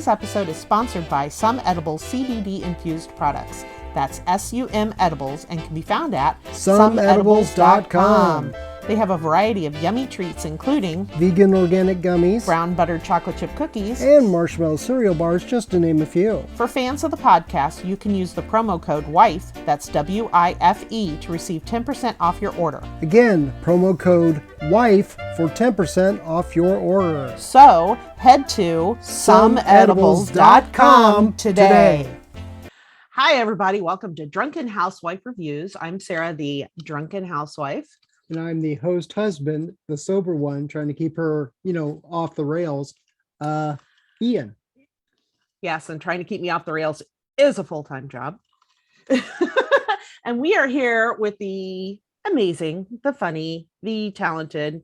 Today's episode is sponsored by Some Edibles CBD-infused products. That's SUM Edibles and can be found at someedibles.com. They have a variety of yummy treats, including vegan organic gummies, brown buttered chocolate chip cookies, and marshmallow cereal bars, just to name a few. For fans of the podcast, you can use the promo code WIFE, that's WIFE, to receive 10% off your order. Again, promo code WIFE for 10% off your order. So, head to someedibles.com today. Hi, everybody. Welcome to Drunken Housewife Reviews. I'm Sarah, the Drunken Housewife. And I'm the host husband, the sober one, trying to keep her, off the rails. Ian. Yes, and trying to keep me off the rails is a full-time job. And we are here with the amazing, the funny, the talented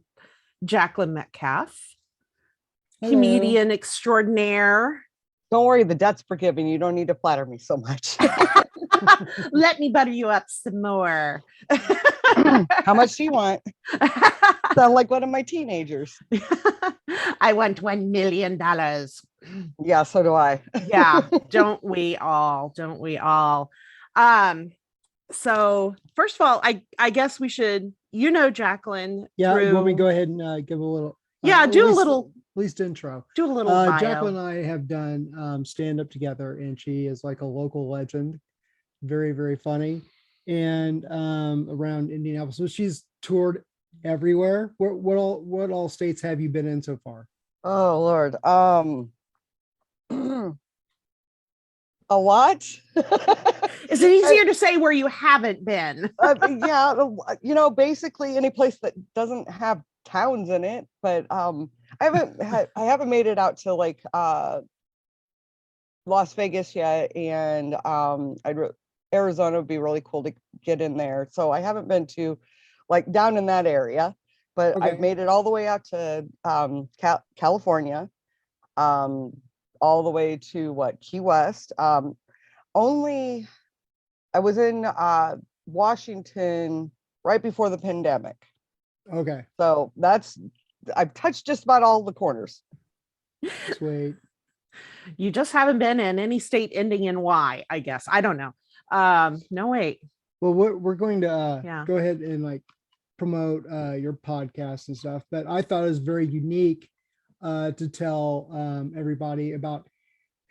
Jacklyn Metcalfe, Hello. Comedian extraordinaire. Don't worry, the debt's forgiven. You don't need to flatter me so much. Let me butter you up some more. How much do you want? Sound like one of my teenagers. I want $1 million. Yeah, so do I. Yeah, don't we all? Don't we all? So first of all, I guess we should, Jacklyn. Yeah, let me go ahead and give a little. At least intro. Do a little bio. Jacklyn and I have done stand-up together, and she is like a local legend. Very, very funny. And around Indianapolis. So she's toured everywhere. What all states have you been in so far? Oh, Lord. A lot. Is it easier to say where you haven't been? Yeah, basically any place that doesn't have towns in it, but I haven't made it out to like Las Vegas yet, and Arizona would be really cool to get in there. So I haven't been to like down in that area, but okay. I've made it all the way out to California, all the way to Key West. Only I was in Washington right before the pandemic. Okay. So I've touched just about all the corners. Sweet. You just haven't been in any state ending in Y, I guess. I don't know. No, wait. Well, we're going to go ahead and promote your podcast and stuff, but I thought it was very unique to tell everybody about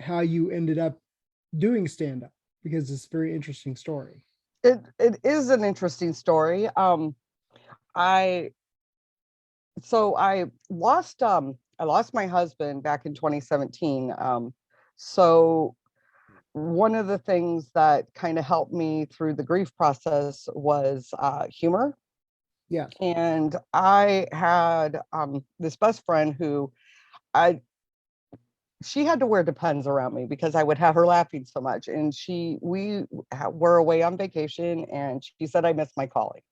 how you ended up doing stand-up, because it's a very interesting story. It is an interesting story. I lost my husband back in 2017. So one of the things that kind of helped me through the grief process was humor. Yeah. And I had this best friend who she had to wear Depends around me because I would have her laughing so much. And we were away on vacation, and she said I missed my calling.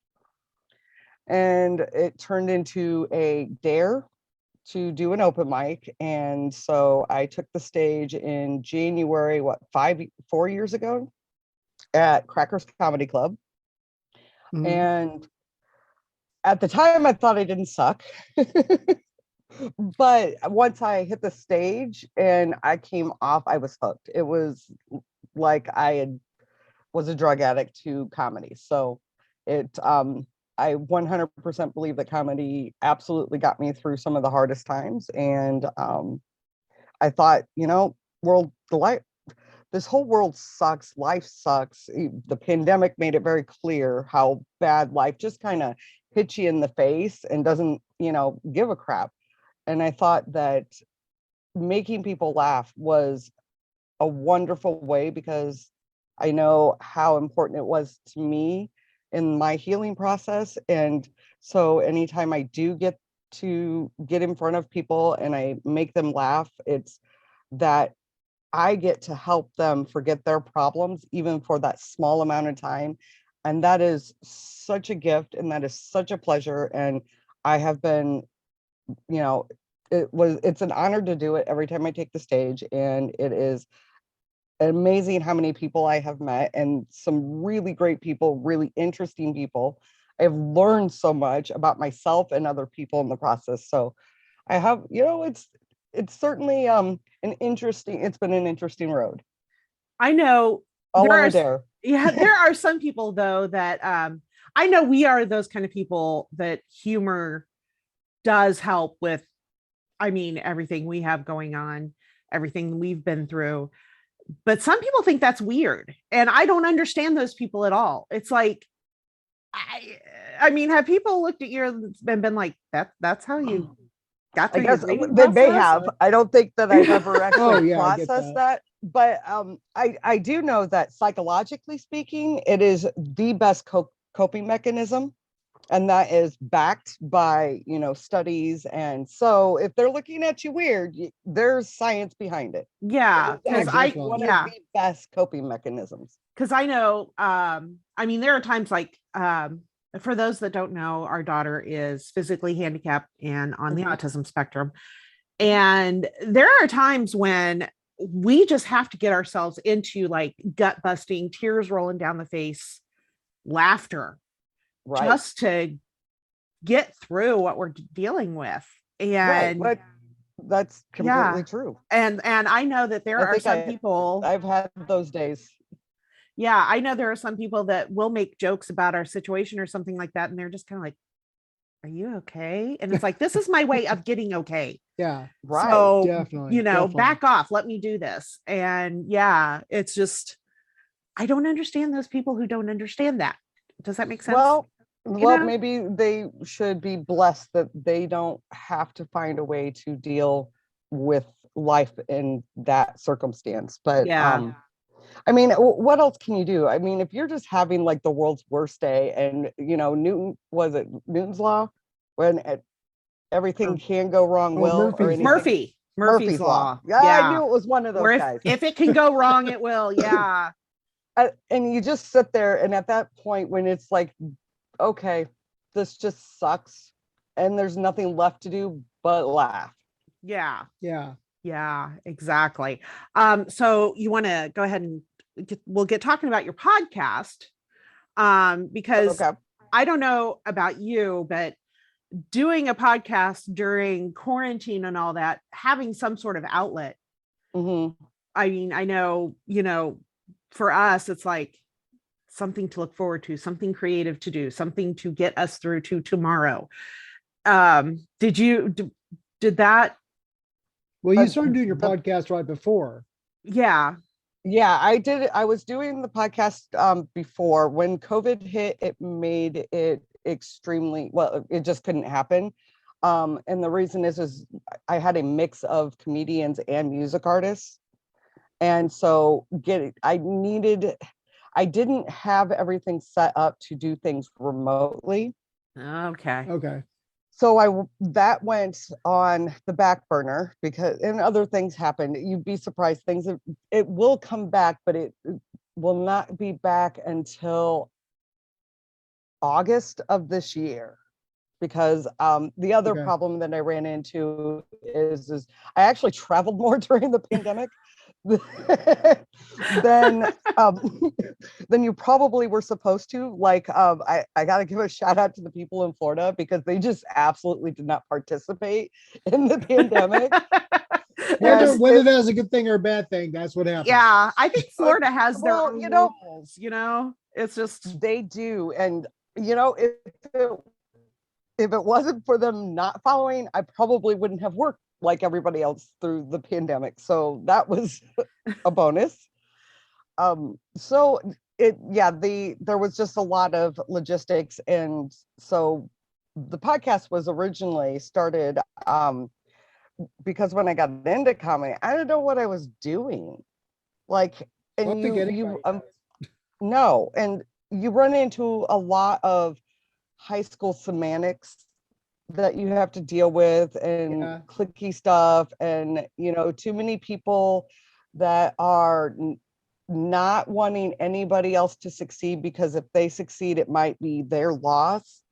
And it turned into a dare to do an open mic. And so I took the stage in January, 4 years ago at Crackers Comedy Club. Mm-hmm. And at the time I thought I didn't suck. But once I hit the stage and I came off, I was hooked. It was like was a drug addict to comedy. So I 100% believe that comedy absolutely got me through some of the hardest times. And I thought, this whole world sucks. Life sucks. The pandemic made it very clear how bad life just kind of hits you in the face and doesn't, give a crap. And I thought that making people laugh was a wonderful way, because I know how important it was to me in my healing process. And so anytime I do get to get in front of people and I make them laugh, it's that I get to help them forget their problems, even for that small amount of time. And that is such a gift, and that is such a pleasure. And I have been, it's an honor to do it every time I take the stage. And it is amazing how many people I have met, and some really great people, really interesting people. I've learned so much about myself and other people in the process. So I have, it's certainly it's been an interesting road. I know all on a dare. Yeah, there are some people though that I know we are those kind of people that humor does help with. I mean, everything we have going on, everything we've been through. But some people think that's weird, and I don't understand those people at all. It's like, I mean, have people looked at you and been like, that's how you got through your grieving process? They have. I don't think that I've ever actually processed that. But I do know that psychologically speaking, it is the best coping mechanism. And that is backed by, studies. And so if they're looking at you weird, there's science behind it. Yeah. Because one of the best coping mechanisms. Because I know, I mean, there are times like, for those that don't know, our daughter is physically handicapped and on the autism spectrum. And there are times when we just have to get ourselves into like gut busting, tears rolling down the face, laughter. Right. Just to get through what we're dealing with. And that's completely true. And I know that there are some people, I've had those days. Yeah, I know there are some people that will make jokes about our situation or something like that. And they're just kind of like, are you okay? And it's like, this is my way of getting okay. Yeah. Right. So, definitely. Back off, let me do this. And yeah, it's just, I don't understand those people who don't understand that. Does that make sense? Well, maybe they should be blessed that they don't have to find a way to deal with life in that circumstance. But I mean, what else can you do? I mean, if you're just having like the world's worst day and, Newton's law, when everything can go wrong, Murphy's law. Yeah, I knew it was one of those guys. If it can go wrong, it will. Yeah. And you just sit there, and at that point when it's like, okay, this just sucks and there's nothing left to do but laugh. Yeah, exactly. So you want to go ahead and we'll get talking about your podcast, because I don't know about you, but doing a podcast during quarantine and all that, having some sort of outlet. I mean, I know, for us, it's like something to look forward to, something creative to do, something to get us through to tomorrow. Did that? Well, you started doing your podcast right before. Yeah, I did. I was doing the podcast before. When COVID hit, it made it extremely, it just couldn't happen. And the reason is I had a mix of comedians and music artists. And so I didn't have everything set up to do things remotely. Okay. So that went on the back burner and other things happened. You'd be surprised, it will come back, but it will not be back until August of this year. Because the other problem that I ran into is I actually traveled more during the pandemic than you probably were supposed to. Like, I got to give a shout out to the people in Florida, because they just absolutely did not participate in the pandemic. Whether that's a good thing or a bad thing, that's what happens. Yeah, I think Florida has their own rules, it's just, they do. And if it wasn't for them not following, I probably wouldn't have worked like everybody else through the pandemic. So that was a bonus. There was just a lot of logistics. And so the podcast was originally started because when I got into comedy, I didn't know what I was doing. Like, and and you run into a lot of high school semantics that you have to deal with, and cliquey stuff, and too many people that are not wanting anybody else to succeed, because if they succeed, it might be their loss.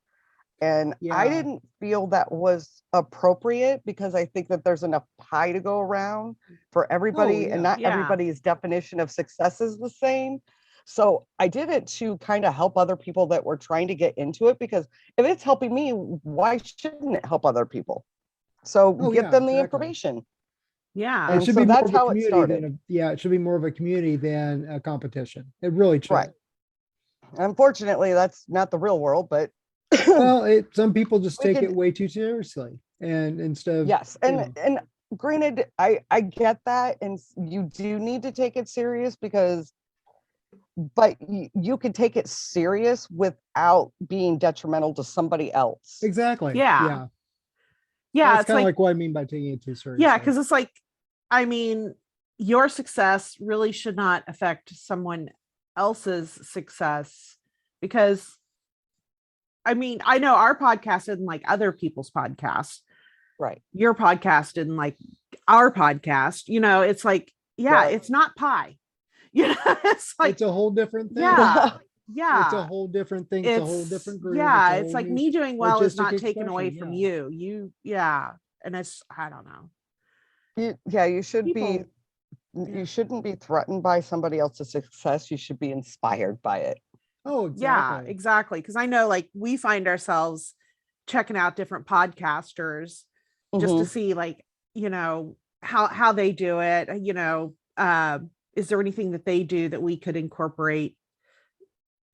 And I didn't feel that was appropriate, because I think that there's enough pie to go around for everybody, and not everybody's definition of success is the same. So I did it to kind of help other people that were trying to get into it, because if it's helping me, why shouldn't it help other people? So give them the information. Yeah. It And should so be more that's of a how it community started. than it should be more of a community than a competition. It really should. Right. Unfortunately, that's not the real world, but Well, some people just We take it could- way too seriously, and instead of yes, you and know, and granted, I get that, and you do need to take it serious but you can take it serious without being detrimental to somebody else. exactly. Yeah. That's It's kind of like, like what I mean by taking it too seriously. yeah, because it's like, I mean, your success really should not affect someone else's success, because I mean, I know our podcast isn't like other people's podcasts. Right. Your podcast isn't like our podcast. It's like, it's not pie. It's like, it's a whole different thing. yeah. It's a whole different thing. It's a whole different group. Yeah, it's like me doing well is not taken away expression, from you. And it's, I don't know. You should People- you shouldn't be threatened by somebody else's success. You should be inspired by it. Oh, exactly. Yeah, exactly. Because I know, like, we find ourselves checking out different podcasters just to see, like, how they do it. Is there anything that they do that we could incorporate?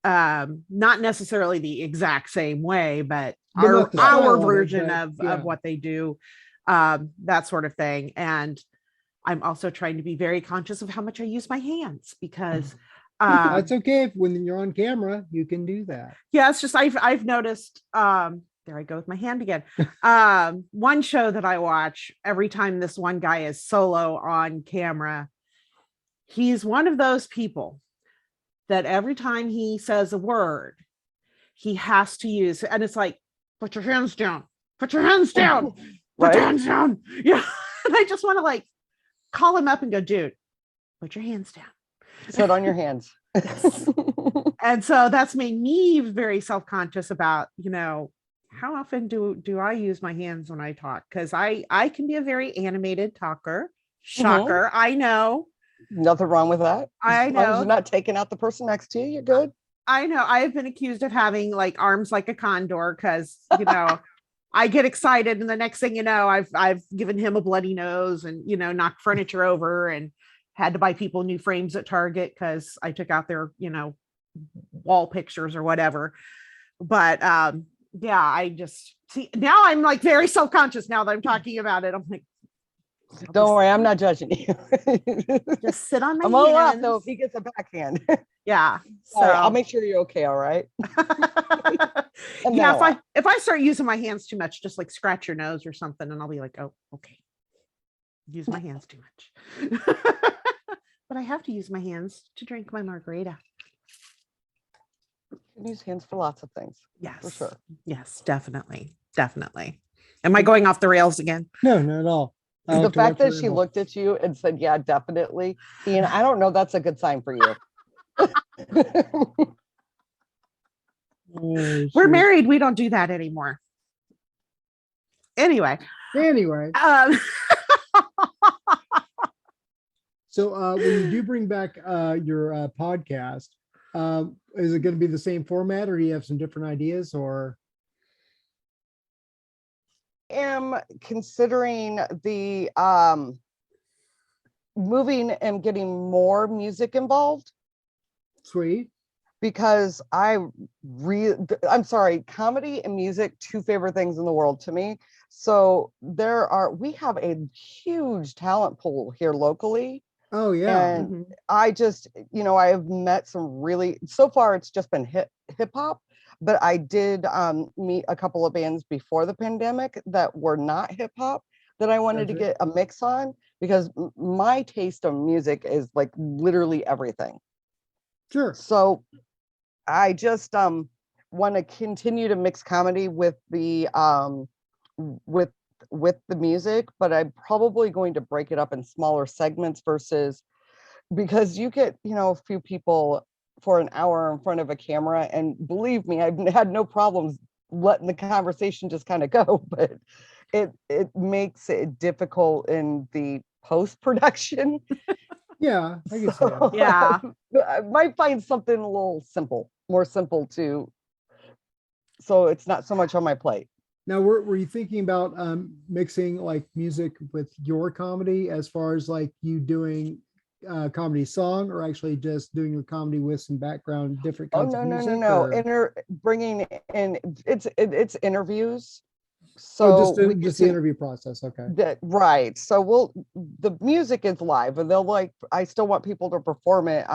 Not necessarily the exact same way, but not the our style of it, version but, of what they do, that sort of thing. And I'm also trying to be very conscious of how much I use my hands, because that's okay. When you're on camera, you can do that. yeah, it's just I've noticed, there I go with my hand again. One show that I watch, every time this one guy is solo on camera, he's one of those people that every time he says a word, he has to use, and it's like, put your hands down, put your hands down, put your hands down. Yeah. And I just want to, like, call him up and go, dude, put your hands down. Sit on your hands. And so that's made me very self-conscious about, how often do I use my hands when I talk? Because I can be a very animated talker. Shocker. I know. Nothing wrong with that. I As long as know. you're not taking out the person next to you, you're good. I know. I have been accused of having, like, arms like a condor, because, I get excited, and the next thing you know, I've given him a bloody nose, and, knocked furniture over, and had to buy people new frames at Target because I took out their, wall pictures or whatever. But I just see now I'm, like, very self-conscious now that I'm talking about it. I'm like, don't worry, I'm not judging you. Just sit on my I'm hands. all up though if he gets a backhand. Yeah. So Right, I'll make sure you're okay, all right? Yeah, if I start using my hands too much, just, like, scratch your nose or something, and I'll be like, oh, okay. Use my hands too much. But I have to use my hands to drink my margarita. You can use hands for lots of things. Yes. For sure. Yes, definitely. Definitely. Am I going off the rails again? No, not at all. The fact that she looked at you and said, yeah, definitely. Ian, I don't know, that's a good sign for you. We're married. We don't do that anymore. Anyway. So when you do bring back your podcast, is it going to be the same format, or do you have some different ideas? Or am considering the moving and getting more music involved. Sweet. Because I'm sorry, comedy and music, two favorite things in the world to me. So we have a huge talent pool here locally. Oh yeah. And I just, I have met some so far it's just been hip hop, but I did meet a couple of bands before the pandemic that were not hip hop that I wanted to get a mix on, because my taste of music is, like, literally everything. Sure. So I just want to continue to mix comedy with the with the music, but I'm probably going to break it up in smaller segments because you get, a few people for an hour in front of a camera, and believe me, I've had no problems letting the conversation just kind of go, but it makes it difficult in the post-production. Yeah, I can see that. Yeah. I might find something a little more simple so it's not so much on my plate. Now, were you thinking about mixing like music with your comedy as far as like you doing comedy song, or actually just doing your comedy with some background different Oh kinds of no, no, no, music? no. Bringing in it's interviews. Oh, So we get just the to interview process. Okay. that right. So the music is live, and they'll like I still want people to perform it.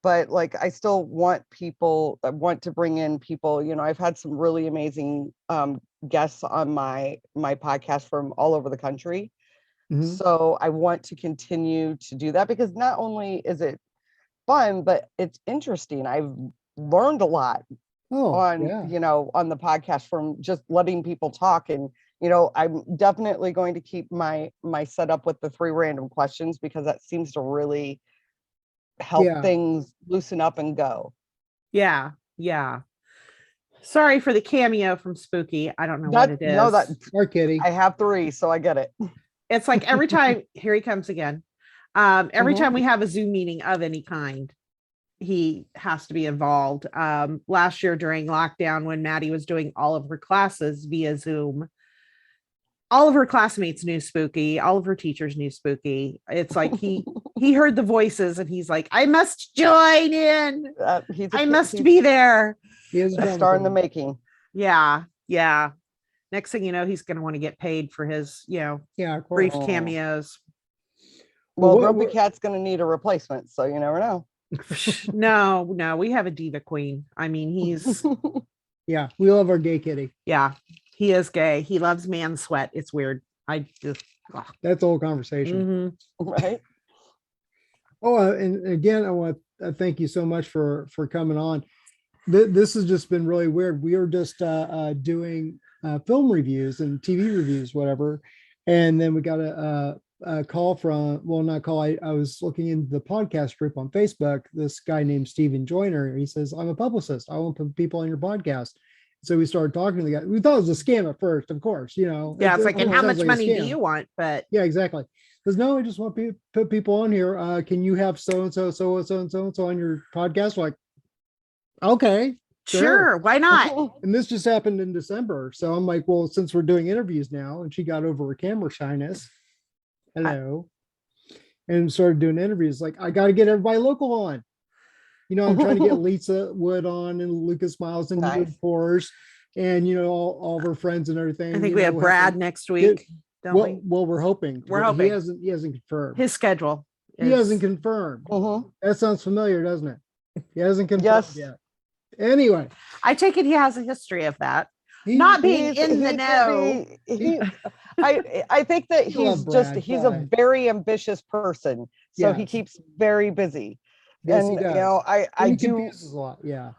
But like I still want people, I want to bring in people, I've had some really amazing guests on my podcast from all over the country. Mhm. So I want to continue to do that, because not only is it fun, but it's interesting. I've learned a lot Oh, on, yeah. on the podcast from just letting people talk. And, I'm definitely going to keep my setup with the 3 random questions, because that seems to really help Yeah. things loosen up and go. Yeah. Yeah. Sorry for the cameo from Spooky. I don't know what it is. No, that Or Kitty. I have 3, so I get it. It's like every time, here he comes again. Every Mhm. time we have a Zoom meeting of any kind, he has to be involved. Last year during lockdown, when Maddie was doing all of her classes via Zoom, all of her classmates knew Spooky, all of her teachers knew Spooky. It's like he heard the voices and he's like, I must join in. I must be there. He is a star in the making. Yeah. Yeah. Next thing you know, he's going to want to get paid for his, yeah, brief cameos. Well, Grumpy Cat's going to need a replacement, so you never know. No, we have a diva queen. I mean, he's yeah, we love our gay kitty. Yeah, he is gay. He loves man sweat. It's weird. I just That's the whole conversation. Mm-hmm. Right. Oh, and again, I want to thank you so much for coming on. This has just been really weird. We were just doing film reviews and TV reviews, whatever, and then we got a call from, well, not call. I was looking into the podcast group on Facebook. This guy named Steven Joyner. He says, I'm a publicist. I want to put people on your podcast. So we started talking to the guy. We thought it was a scam at first, of course, Yeah, it's like, and how much money do you want? But yeah, exactly. Because no, I just want to put people on here. Can you have so-and-so, so-and-so, and so-and-so on your podcast? Like, okay. Sure, why not? And this just happened in December. So I'm like, well, since we're doing interviews now, and she got over her camera shyness. Hello. And started doing interviews. Like, I got to get everybody local on. I'm trying to get Lisa Wood on and Lucas Miles and you, of course, and all of her friends and everything. I think we have Brad next week. Well, we're hoping. We're hoping. He hasn't confirmed his schedule. He hasn't confirmed. That sounds familiar, doesn't it? He hasn't confirmed yet. Anyway, I take it he has a history of that. Not being in the know. I think that he's a very ambitious person. So he keeps very busy. Yes, and he does. I he do confuses a lot. Yeah.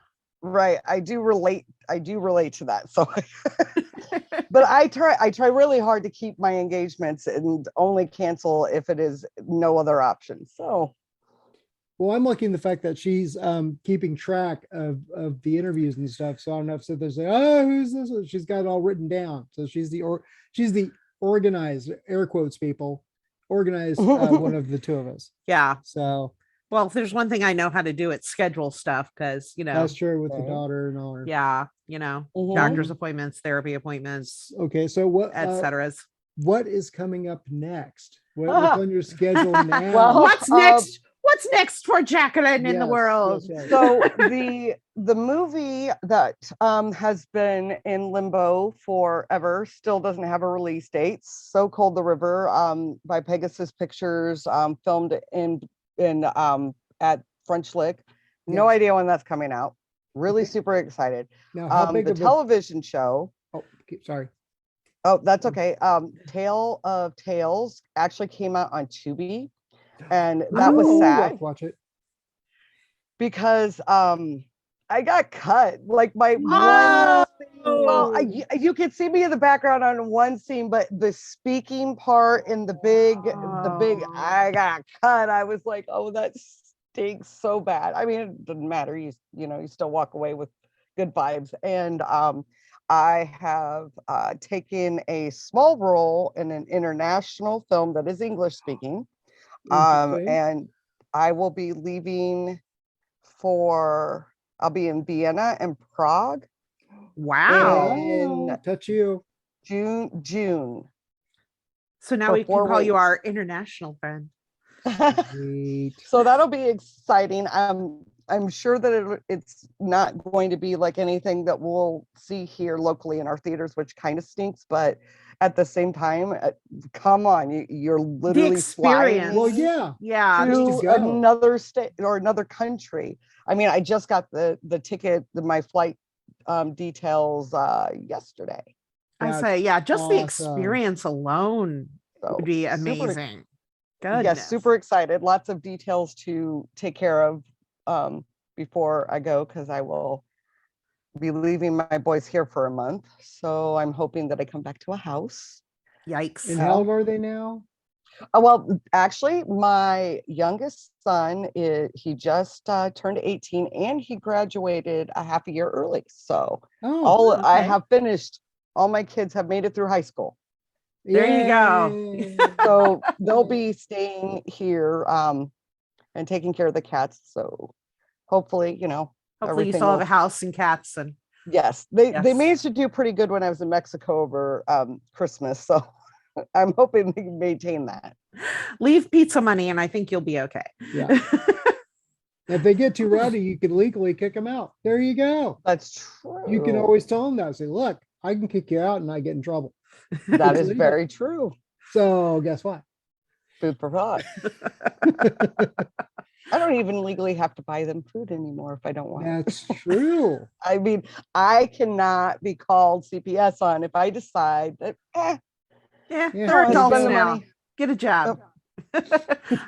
Right. I do relate to that. So but I try really hard to keep my engagements and only cancel if it is no other option. So well, I'm liking the fact that she's keeping track of the interviews and stuff. So I don't have to sit there and say, oh, who's this? She's got it all written down. So she's the organized, air quotes, people, organized one of the two of us. Yeah. So well, if there's one thing I know how to do, it's schedule stuff, because that's true with the daughter and all her. Yeah, doctor's appointments, therapy appointments. Okay, so what etc. What is coming up next? What's on your schedule now? Well, what's next? What's next for Jacklyn in the world? Yes. So the movie that has been in limbo forever still doesn't have a release date. So Cold the River by Pegasus Pictures, filmed in at French Lick. No idea when that's coming out. Really super excited. Now, how big the television show. Oh, sorry. Oh, that's okay. Tale of Tales actually came out on Tubi, and that was sad. Watch it. Because I got cut. Like my one scene, well, you could see me in the background on one scene, but the speaking part in the big, I got cut. I was like, oh, that stinks so bad. I mean, it doesn't matter. You still walk away with good vibes. And I have taken a small role in an international film that is English speaking. And I will be leaving I'll be in Vienna and Prague Wow. in Touch you. June. So now for we can 4 call you weeks. our international friend. Sweet. So that'll be exciting. I'm sure that it's not going to be like anything that we'll see here locally in our theaters, which kind of stinks. But at the same time, come on, you're literally flying experience. Well, yeah. Yeah. to go. another state or another country. I mean, I just got the ticket, my flight details yesterday. I That's say, yeah, just the awesome. experience alone So would be amazing. Goodness. Yes, super excited. Lots of details to take care of before I go, because I will be leaving my boys here for a month. So I'm hoping that I come back to a house. Yikes. And how old are they now? Well, actually, my youngest son he just turned 18 and he graduated a half a year early. So I have finished. All my kids have made it through high school. There you go. So they'll be staying here and taking care of the cats. So hopefully, hopefully you still have a house and cats. And yes, they managed to do pretty good when I was in Mexico over Christmas. So I'm hoping they can maintain that. Leave pizza money and I think you'll be okay. Yeah. If they get too rowdy, you can legally kick them out. There you go. That's true. You can always tell them that. Say, look, I can kick you out and not get in trouble. That is very true. So guess what? Food for thought. I don't even legally have to buy them food anymore if I don't want. That's true. I mean, I cannot be called CPS on if I decide that. They're adults now. Get a job.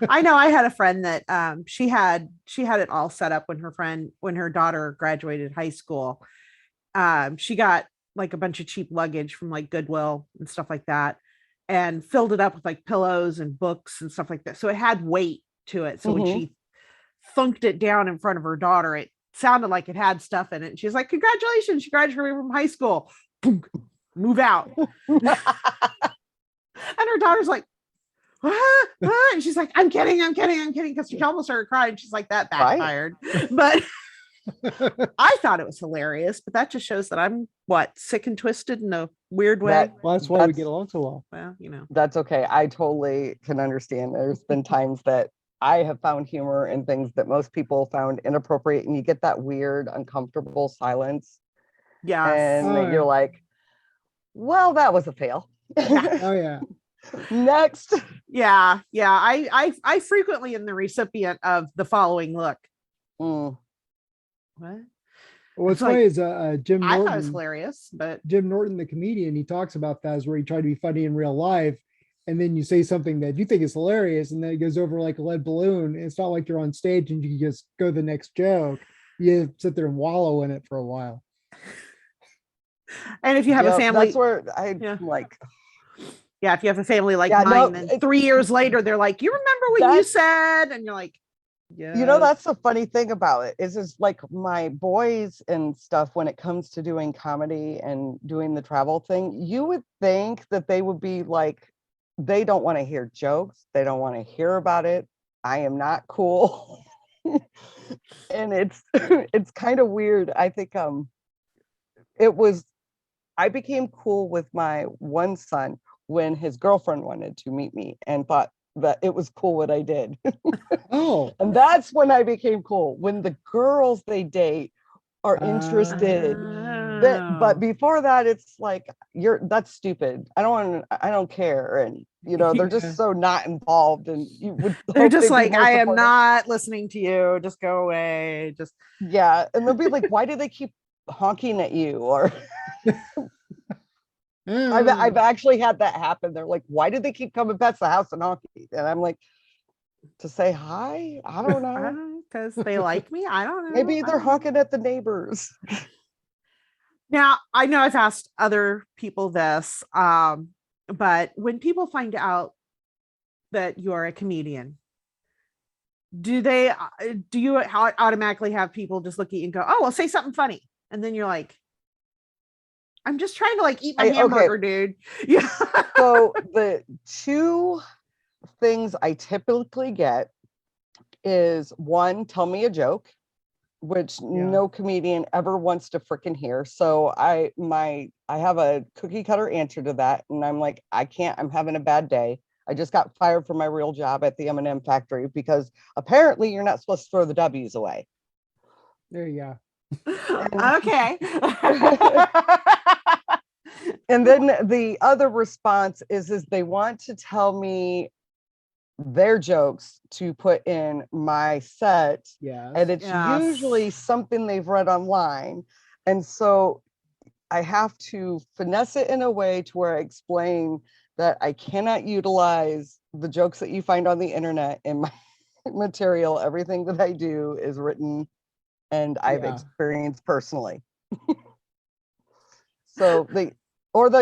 I know. I had a friend that she had it all set up when her daughter graduated high school. She got like a bunch of cheap luggage from like Goodwill and stuff like that, and filled it up with like pillows and books and stuff like that. So it had weight to it. So when she thunked it down in front of her daughter, it sounded like it had stuff in it. And she's like, "Congratulations, she graduated from high school. Move out." And her daughter's like, "What? What?" And she's like, I'm kidding. Because she almost started crying. She's like, that backfired. Right. But I thought it was hilarious, but that just shows that I'm sick and twisted in a weird way. That's why we get along so well. Well, that's okay. I totally can understand. There's been times that I have found humor in things that most people found inappropriate, and you get that weird, uncomfortable silence. Yeah. And you're like, well, that was a fail. Oh yeah. Next. Yeah. I frequently am the recipient of the following look. What? What's funny is Jim Norton. I thought it was hilarious, but Jim Norton, the comedian, he talks about that, is where he tried to be funny in real life, and then you say something that you think is hilarious, and then it goes over like a lead balloon. It's not like you're on stage and you can just go the next joke. You sit there and wallow in it for a while. And if you have a family, that's where like. Yeah, if you have a family like mine, then 3 years later, they're like, "You remember what you said?" And you're like, "Yeah." That's the funny thing about it is like my boys and stuff, when it comes to doing comedy and doing the travel thing, you would think that they would be like, they don't want to hear jokes. They don't want to hear about it. I am not cool. And it's kind of weird. I think I became cool with my one son when his girlfriend wanted to meet me and thought that it was cool what I did. And that's when I became cool, when the girls they date are interested. But before that, it's like, that's stupid. I don't care. And they're just so not involved, and you would they're just like, I am not listening to you, just go away. Just and they'll be like, why do they keep honking at you? Or I've actually had that happen. They're like, why do they keep coming past the house and honking? And I'm like, to say hi? I don't know. Because they like me? I don't know. Maybe they're honking at the neighbors. Now, I know I've asked other people this, but when people find out that you're a comedian, do you automatically have people just look at you and go, "Oh, well, say something funny," and then you're like, "I'm just trying to like eat my hamburger, dude." Yeah. So the two things I typically get is, one, tell me a joke, which no comedian ever wants to freaking hear. So I have a cookie cutter answer to that. And I'm like, I can't, I'm having a bad day. I just got fired from my real job at the M&M factory because apparently you're not supposed to throw the W's away. There you go. Okay. And then the other response is they want to tell me their jokes to put in my set. Yes. And it's usually something they've read online. And so I have to finesse it in a way to where I explain that I cannot utilize the jokes that you find on the internet in my material. Everything that I do is written and I've experienced personally. So they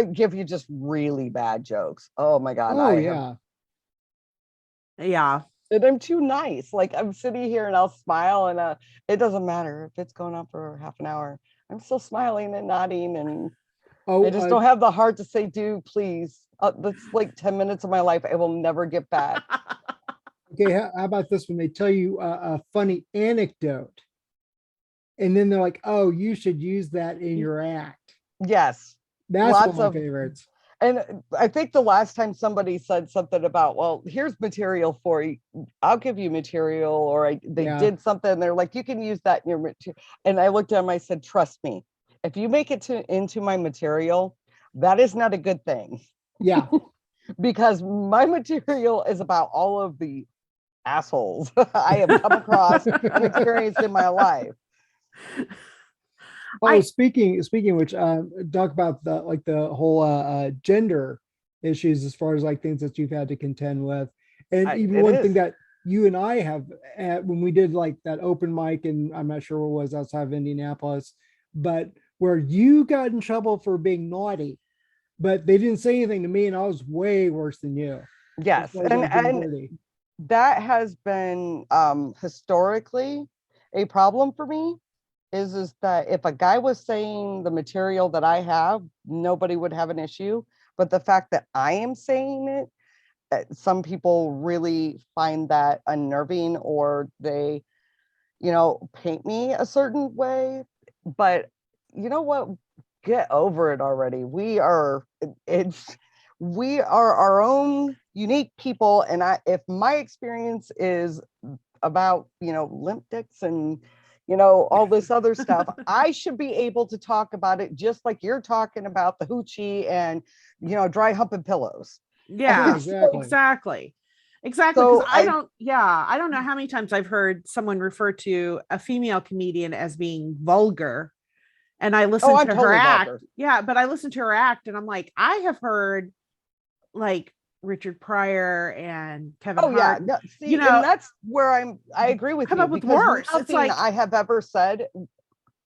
give you just really bad jokes. Oh my God. Yeah. And I'm too nice. Like I'm sitting here and I'll smile and it doesn't matter if it's going on for half an hour. I'm still smiling and nodding and I just don't have the heart to say, dude, please. That's like 10 minutes of my life I will never get back. Okay, how about this when they tell you a funny anecdote and then they're like, oh, you should use that in your act. Yes. That's one of my favorites. And I think the last time somebody said something about, well, here's material for you. I'll give you material, or they did something. And they're like, you can use that in your material. And I looked at them, I said, trust me, if you make it into my material, that is not a good thing. Yeah. Because my material is about all of the assholes I have come across and experienced in my life. Oh, speaking of which, talk about the whole gender issues as far as like things that you've had to contend with, and even one thing that you and I have when we did like that open mic, and I'm not sure where it was outside of Indianapolis, but where you got in trouble for being naughty, but they didn't say anything to me, and I was way worse than you. Yes, and that has been historically a problem for me. Is that if a guy was saying the material that I have, nobody would have an issue. But the fact that I am saying it, some people really find that unnerving, or they, paint me a certain way. But you know what? Get over it already. We are our own unique people. And if my experience is about, limp dicks and all this other stuff, I should be able to talk about it just like you're talking about the hoochie and, dry humping pillows. Yeah, exactly. Because I don't know how many times I've heard someone refer to a female comedian as being vulgar. And I listened to her act. Vulgar. Yeah, but I listened to her act and I'm like, I have heard like Richard Pryor and Kevin Hart. Yeah. See, and that's where I agree with you. Come up with worse. Nothing like I have ever said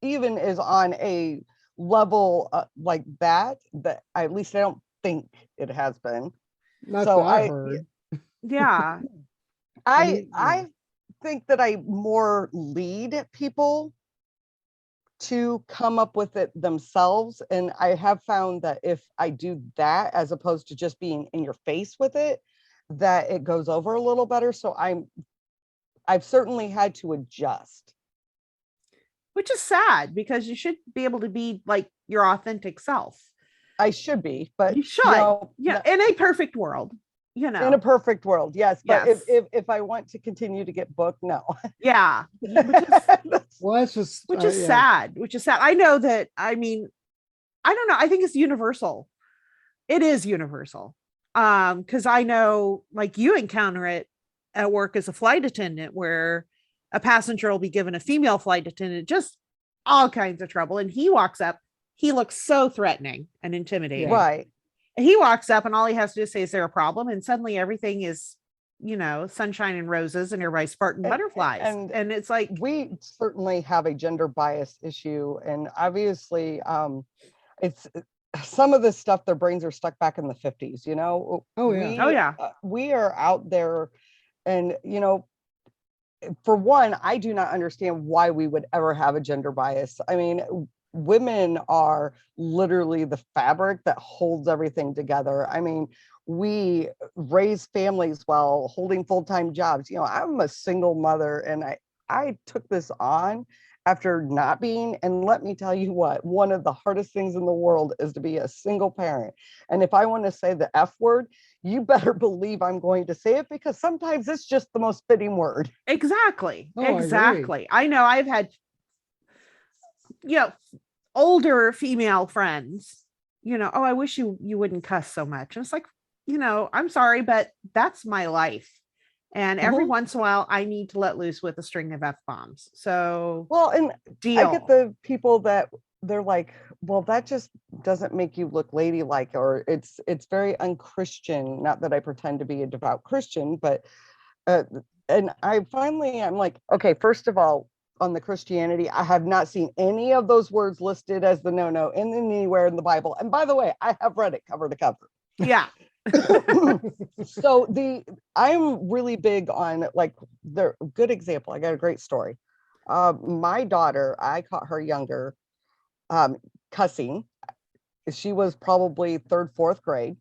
even is on a level like that at least I don't think it has been. Not so I heard. Yeah. I think that I more lead people to come up with it themselves. And I have found that if I do that, as opposed to just being in your face with it, that it goes over a little better. So I've certainly had to adjust. Which is sad because you should be able to be like your authentic self. I should be, but you should. In a perfect world. In a perfect world, yes. But yes. If I want to continue to get booked, no. Yeah. Which is sad. I know that, I don't know. I think it's universal. It is universal. Because I know like you encounter it at work as a flight attendant where a passenger will be given a female flight attendant just all kinds of trouble. And he walks up, he looks so threatening and intimidating. Right. And he walks up and all he has to do is say, is there a problem? And suddenly everything is, sunshine and roses and everybody's farting butterflies. And it's like, we certainly have a gender bias issue. And obviously it's some of this stuff, their brains are stuck back in the 50s, we are out there and, for one, I do not understand why we would ever have a gender bias. I mean, women are literally the fabric that holds everything together. I mean, we raise families while holding full-time jobs. I'm a single mother and I took this on after not being. And let me tell you what, one of the hardest things in the world is to be a single parent. And if I want to say the F word, you better believe I'm going to say it, because sometimes it's just the most fitting word. Exactly. Oh, exactly. I know I've had, older female friends, oh, I wish you wouldn't cuss so much. And it's like, I'm sorry, but that's my life. And every once in a while, I need to let loose with a string of F-bombs. So, well, and deal. I get the people that they're like, well, that just doesn't make you look ladylike, or it's very unchristian. Not that I pretend to be a devout Christian, but and I'm like, okay, first of all, on the Christianity, I have not seen any of those words listed as the no anywhere in the Bible. And by the way, I have read it cover to cover. Yeah. So I'm really big on, like, the good example. I got a great story. My daughter, I caught her younger, cussing. She was probably third, fourth grade.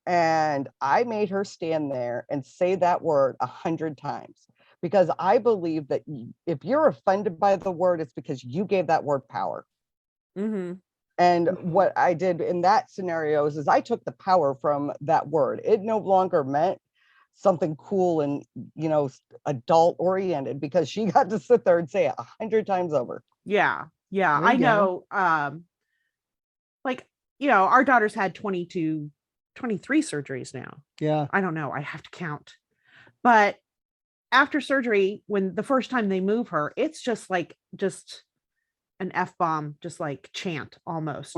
And I made her stand there and say that word 100 times, because I believe that if you're offended by the word, it's because you gave that word power. Mm-hmm. And what I did in that scenario is I took the power from that word. It no longer meant something cool and, adult oriented, because she got to sit there and say it 100 times over. Yeah. Yeah. I know. Our daughter's had 23 surgeries now. Yeah. I don't know. I have to count. But after surgery, when the first time they move her, it's just an F-bomb, just like chant almost.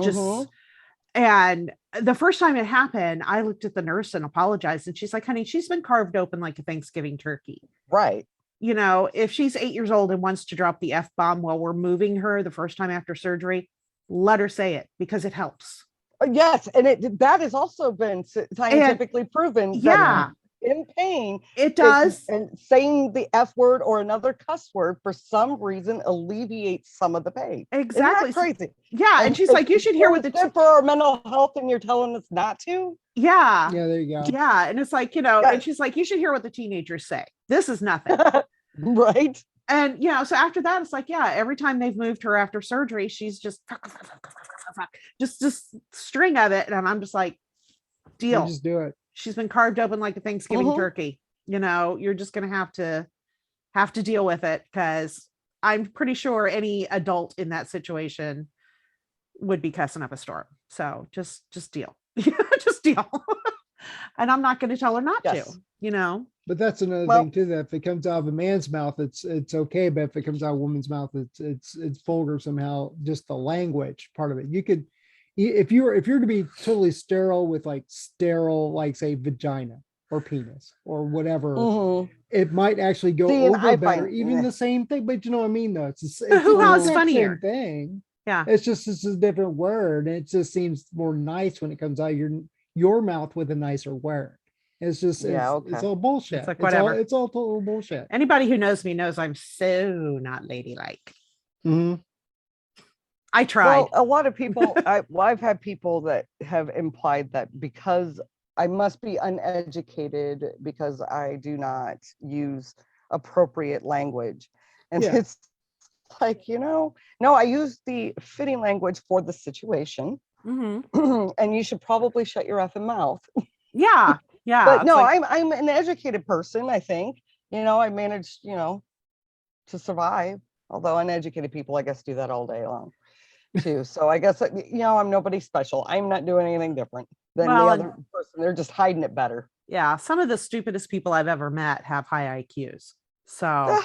And the first time it happened, I looked at the nurse and apologized. And she's like, honey, she's been carved open like a Thanksgiving turkey. Right. If she's 8 years old and wants to drop the F-bomb while we're moving her the first time after surgery, let her say it, because it helps. Yes. And that has also been scientifically proven. Yeah. In pain, it does. And saying the F word or another cuss word for some reason alleviates some of the pain. Exactly. Isn't that crazy? Yeah. And she's like, you should hear what it's good for our mental health, and you're telling us not to. Yeah. Yeah, there you go. Yeah. And it's like, and she's like, you should hear what the teenagers say. This is nothing. Right. And so after that, it's like, yeah, every time they've moved her after surgery, she's just string of it. And I'm just like, deal. Just do it. She's been carved open like a Thanksgiving turkey. You're just going to have to deal with it, because I'm pretty sure any adult in that situation would be cussing up a storm. So just deal. Just deal. And I'm not going to tell her not to. But that's another thing too, that if it comes out of a man's mouth, it's okay. But if it comes out of a woman's mouth, it's vulgar somehow. Just the language part of it. You could, if you're to be totally sterile with sterile, like say vagina or penis or whatever, it might actually go over better. Even the same thing, but you know what I mean though. It's who has funnier same thing. Yeah. It's a different word. And it just seems more nice when it comes out of your mouth with a nicer word. It's just, it's all bullshit. It's like, whatever. It's all total bullshit. Anybody who knows me knows I'm so not ladylike. I tried. Well, a lot of people, I've had people that have implied that because I must be uneducated because I do not use appropriate language. And it's like, no, I use the fitting language for the situation. And you should probably shut your effing mouth. Yeah. Yeah. But no, I'm an educated person, I think. I managed, to survive. Although uneducated people, I guess, do that all day long too. So I guess, I'm nobody special. I'm not doing anything different than the other person. They're just hiding it better. Yeah. Some of the stupidest people I've ever met have high IQs. So,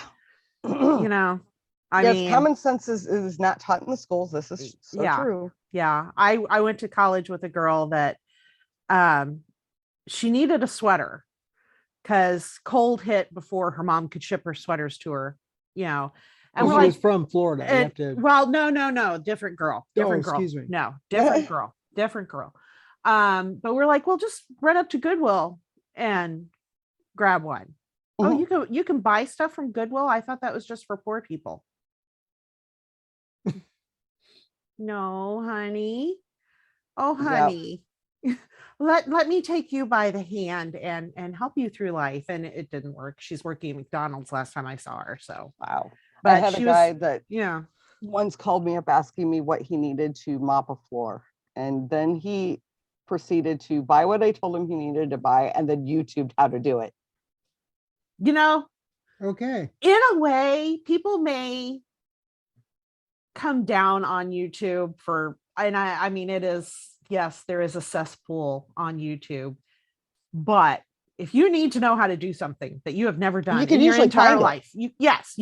I mean, common sense is not taught in the schools. This is so true. Yeah. I went to college with a girl that, she needed a sweater because cold hit before her mom could ship her sweaters to her, And she was from Florida. Well, no, different girl. Excuse me. No, different girl. But we're like, well, just run up to Goodwill and grab one. Oh, you can buy stuff from Goodwill. I thought that was just for poor people. No, honey. Oh, honey. Yep. Let me take you by the hand and help you through life. And it didn't work. She's working at McDonald's last time I saw her. So wow. But I had a guy that yeah, once called me up asking me what he needed to mop a floor. And then he proceeded to buy what I told him he needed to buy and then YouTubed how to do it. you know, okay. In a way, people may come down on YouTube for, and I mean, it is, yes, there is a cesspool on YouTube, but if you need to know how to do something that you have never done You can in your usually entire find it. life, you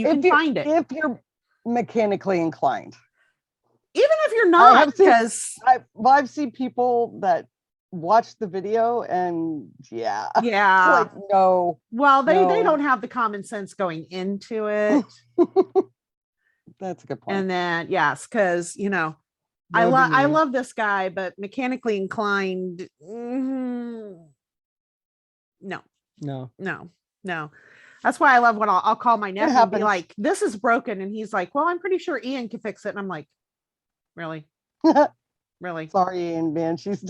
can find it. If you're mechanically inclined. Even if you're not, because I've seen people that watch the video and yeah, it's like, no. Well, they don't have the common sense going into it. That's a good point. And then, yes, because, you know, I love this guy, but mechanically inclined, no. That's why I love when I'll call my nephew and be like, this is broken. And he's like, well, I'm pretty sure Ian can fix it. And I'm like, really? Really? Sorry, Ian, man. She's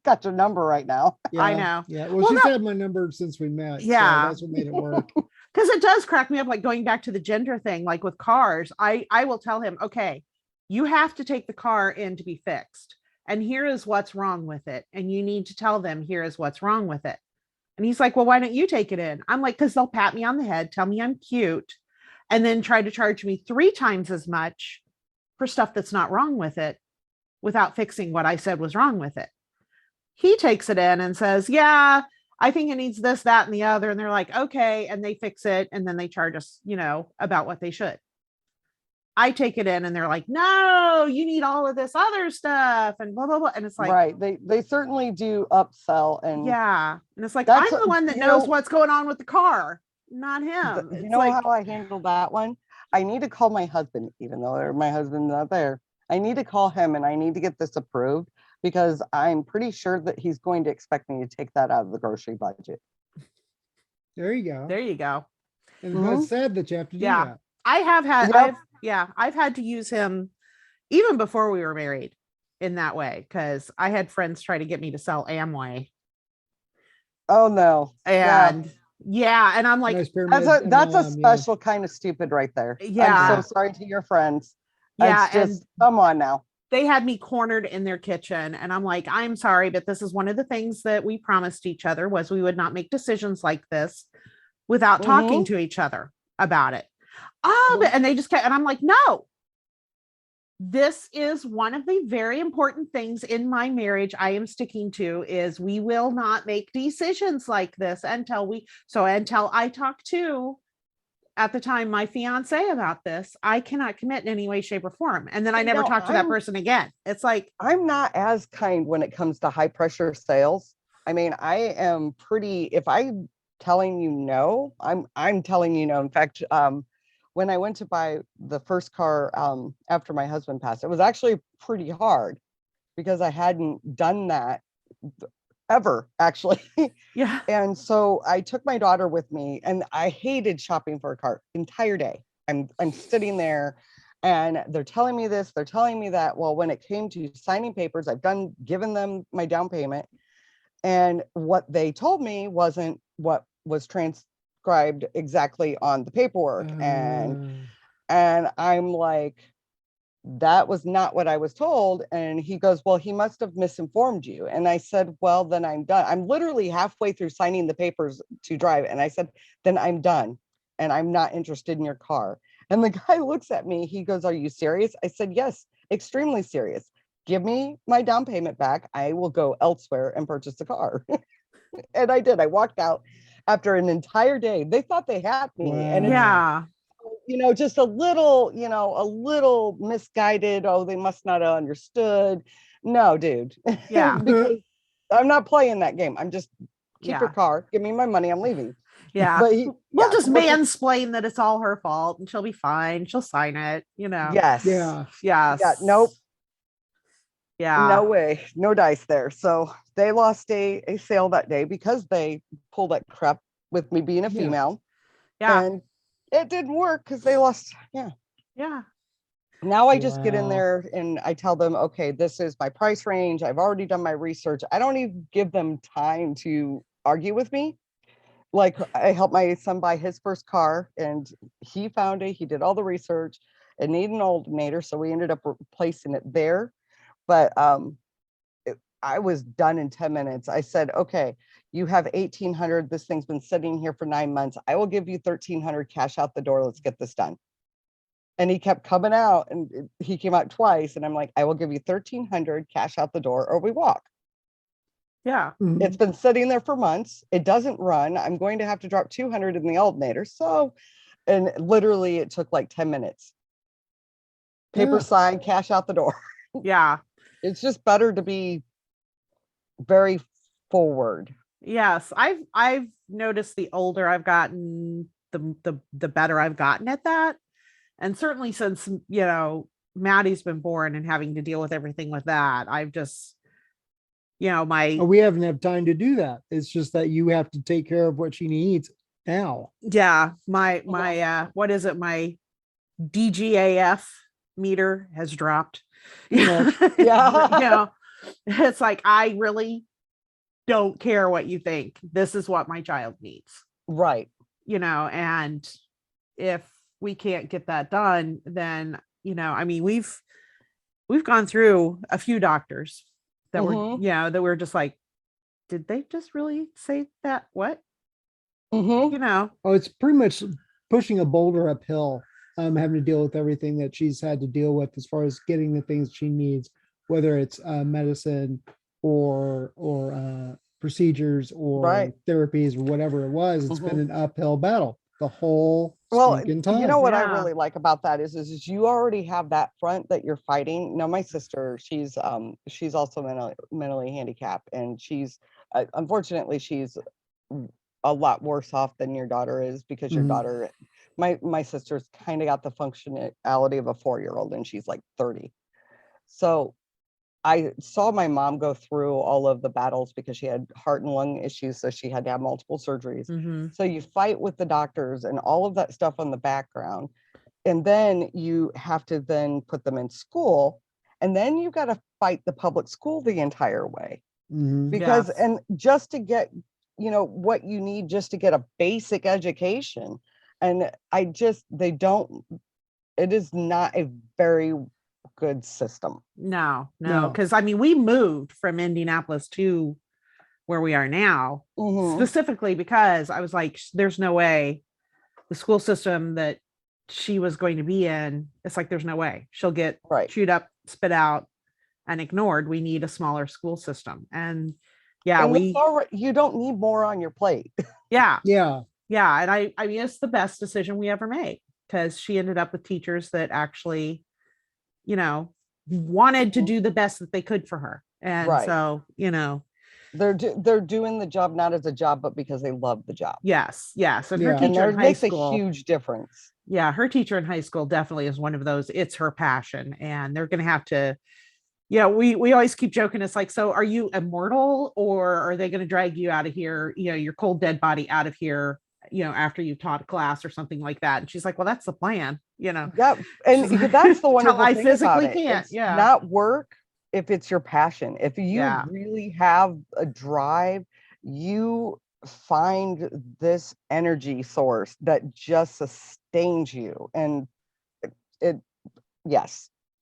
got your number right now. Yeah, I know. Yeah. Well, she's had my number since we met. Yeah. So that's what made it work. Because it does crack me up, like going back to the gender thing, like with cars, I will tell him, okay, you have to take the car in to be fixed. And here is what's wrong with it. And you need to tell them, here is what's wrong with it. And he's like, well, why don't you take it in? I'm like, because they'll pat me on the head, tell me I'm cute, and then try to charge me 3 times as much for stuff that's not wrong with it without fixing what I said was wrong with it. He takes it in and says, yeah, I think it needs this, that, and the other. And they're like, okay. And they fix it. And then they charge us, you know, about what they should. I take it in and they're like, no, you need all of this other stuff and blah, blah, blah. And it's like, right. They certainly do upsell. And yeah. And it's like, I'm the one that knows what's going on with the car, not him. You know how I handle that one? I need to call my husband, even though my husband's not there. I need to call him and I need to get this approved because I'm pretty sure that he's going to expect me to take that out of the grocery budget. There you go. There you go. And it's sad that you have to do that. I have had, I've had to use him even before we were married in that way. Cause I had friends try to get me to sell Amway. Oh no. And and I'm like, that's a special kind of stupid right there. Yeah. I'm so sorry to your friends. Yeah. Just, come on now. They had me cornered in their kitchen and I'm like, I'm sorry, but this is one of the things that we promised each other was we would not make decisions like this without talking to each other about it. And they just kept, and I'm like, no, this is one of the very important things in my marriage I am sticking to is we will not make decisions like this until I talk to, at the time, my fiance about this, I cannot commit in any way, shape, or form. And then I never talk to that person again. It's like, I'm not as kind when it comes to high pressure sales. I mean, I am pretty, if I'm telling you no, I'm telling you no. In fact, when I went to buy the first car after my husband passed, it was actually pretty hard because I hadn't done that ever, actually. Yeah. And so I took my daughter with me and I hated shopping for a car the entire day. I'm sitting there and they're telling me this, they're telling me that. Well, when it came to signing papers, given them my down payment. And what they told me wasn't what was transcribed exactly on the paperwork. And I'm like, that was not what I was told. And he goes, well, he must have misinformed you. And I said, well, then I'm done. I'm literally halfway through signing the papers to drive. And I said, then I'm done. And I'm not interested in your car. And the guy looks at me. He goes, are you serious? I said, yes, extremely serious. Give me my down payment back. I will go elsewhere and purchase a car. And I did. I walked out after an entire day. They thought they had me. Wow. And just a little misguided. Oh, they must not have understood. No, dude. Yeah. Because I'm not playing that game. I'm just keep your car. Give me my money. I'm leaving. Yeah. But we'll just mansplain that it's all her fault and she'll be fine. She'll sign it, Yes. Yeah. Yes. Yeah. Nope. Yeah. No way. No dice there. So they lost a sale that day because they pulled that crap with me being a female. Yeah. And it didn't work because they lost. Yeah. Yeah. Now I just get in there and I tell them, okay, this is my price range. I've already done my research. I don't even give them time to argue with me like I helped my son buy his first car, and he found it. He did all the research. It needed an alternator, so we ended up replacing it there. But I was done in 10 minutes. I said, okay, you have 1,800. This thing's been sitting here for 9 months. I will give you 1,300 cash out the door. Let's get this done. And he kept coming out, and he came out twice. And I'm like, I will give you 1,300 cash out the door, or we walk. Yeah. It's been sitting there for months. It doesn't run. I'm going to have to drop 200 in the alternator. So, and literally it took like 10 minutes. Paper sign, cash out the door. Yeah. It's just better to be very forward. Yes. I've noticed the older I've gotten, the better I've gotten at that. And certainly since, Maddie's been born and having to deal with everything with that, I've just, we haven't had time to do that. It's just that you have to take care of what she needs now. Yeah. My what is it? My DGAF meter has dropped. Yeah. It's like, I really don't care what you think. This is what my child needs. Right. And if we can't get that done, then, we've gone through a few doctors that were, that we're just like, did they just really say that? What? Oh, it's pretty much pushing a boulder uphill, having to deal with everything that she's had to deal with as far as getting the things she needs, whether it's medicine or procedures or therapies or whatever it was. It's been an uphill battle the whole stinking time. You know what I really like about that is you already have that front that you're fighting. Now, my sister, she's also mentally handicapped, and she's unfortunately she's a lot worse off than your daughter is, because your daughter, my sister's kind of got the functionality of a 4-year-old, and she's like 30. So I saw my mom go through all of the battles because she had heart and lung issues. So she had to have multiple surgeries. So you fight with the doctors and all of that stuff on the background. And then you have to then put them in school. And then you got to fight the public school the entire way. Because, and just to get, what you need just to get a basic education. And it is not a very good system. No, because we moved from Indianapolis to where we are now specifically because I was like, there's no way the school system that she was going to be in, it's like, there's no way she'll get chewed up, spit out, and ignored. We need a smaller school system. And you don't need more on your plate. And I mean, it's the best decision we ever made, because she ended up with teachers that actually wanted to do the best that they could for her. And so, they're doing the job, not as a job, but because they love the job. Yes. And her teacher in high school makes a huge difference. Yeah. Her teacher in high school definitely is one of those, it's her passion, and they're going to have to, we always keep joking. It's like, so are you immortal, or are they going to drag you out of here? Your cold dead body out of here, after you've taught a class or something like that. And she's like, well, that's the plan, Yeah. And that's the one I physically can't. It's not work if it's your passion. If you really have a drive, you find this energy source that just sustains you. And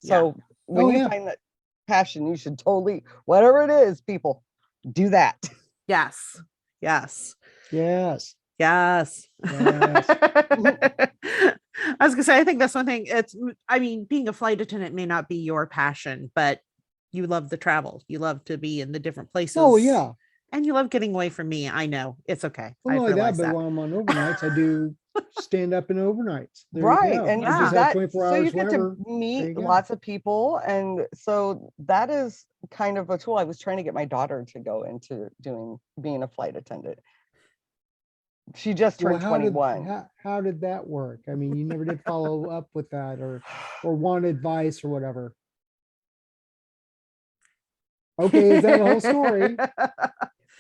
so when you find that passion, you should totally, whatever it is, people, do that. Yes. I was gonna say, I think that's one thing. Being a flight attendant may not be your passion, but you love the travel. You love to be in the different places. Oh yeah. And you love getting away from me. I know, it's okay. Well, not like that, but while I'm on overnights, I do stand up in overnights. And so you get to meet lots of people. And so that is kind of a tool. I was trying to get my daughter to go into being a flight attendant. She just turned 21. How did that work? I mean, you never did follow up with that or want advice or whatever. Okay, is that the whole story?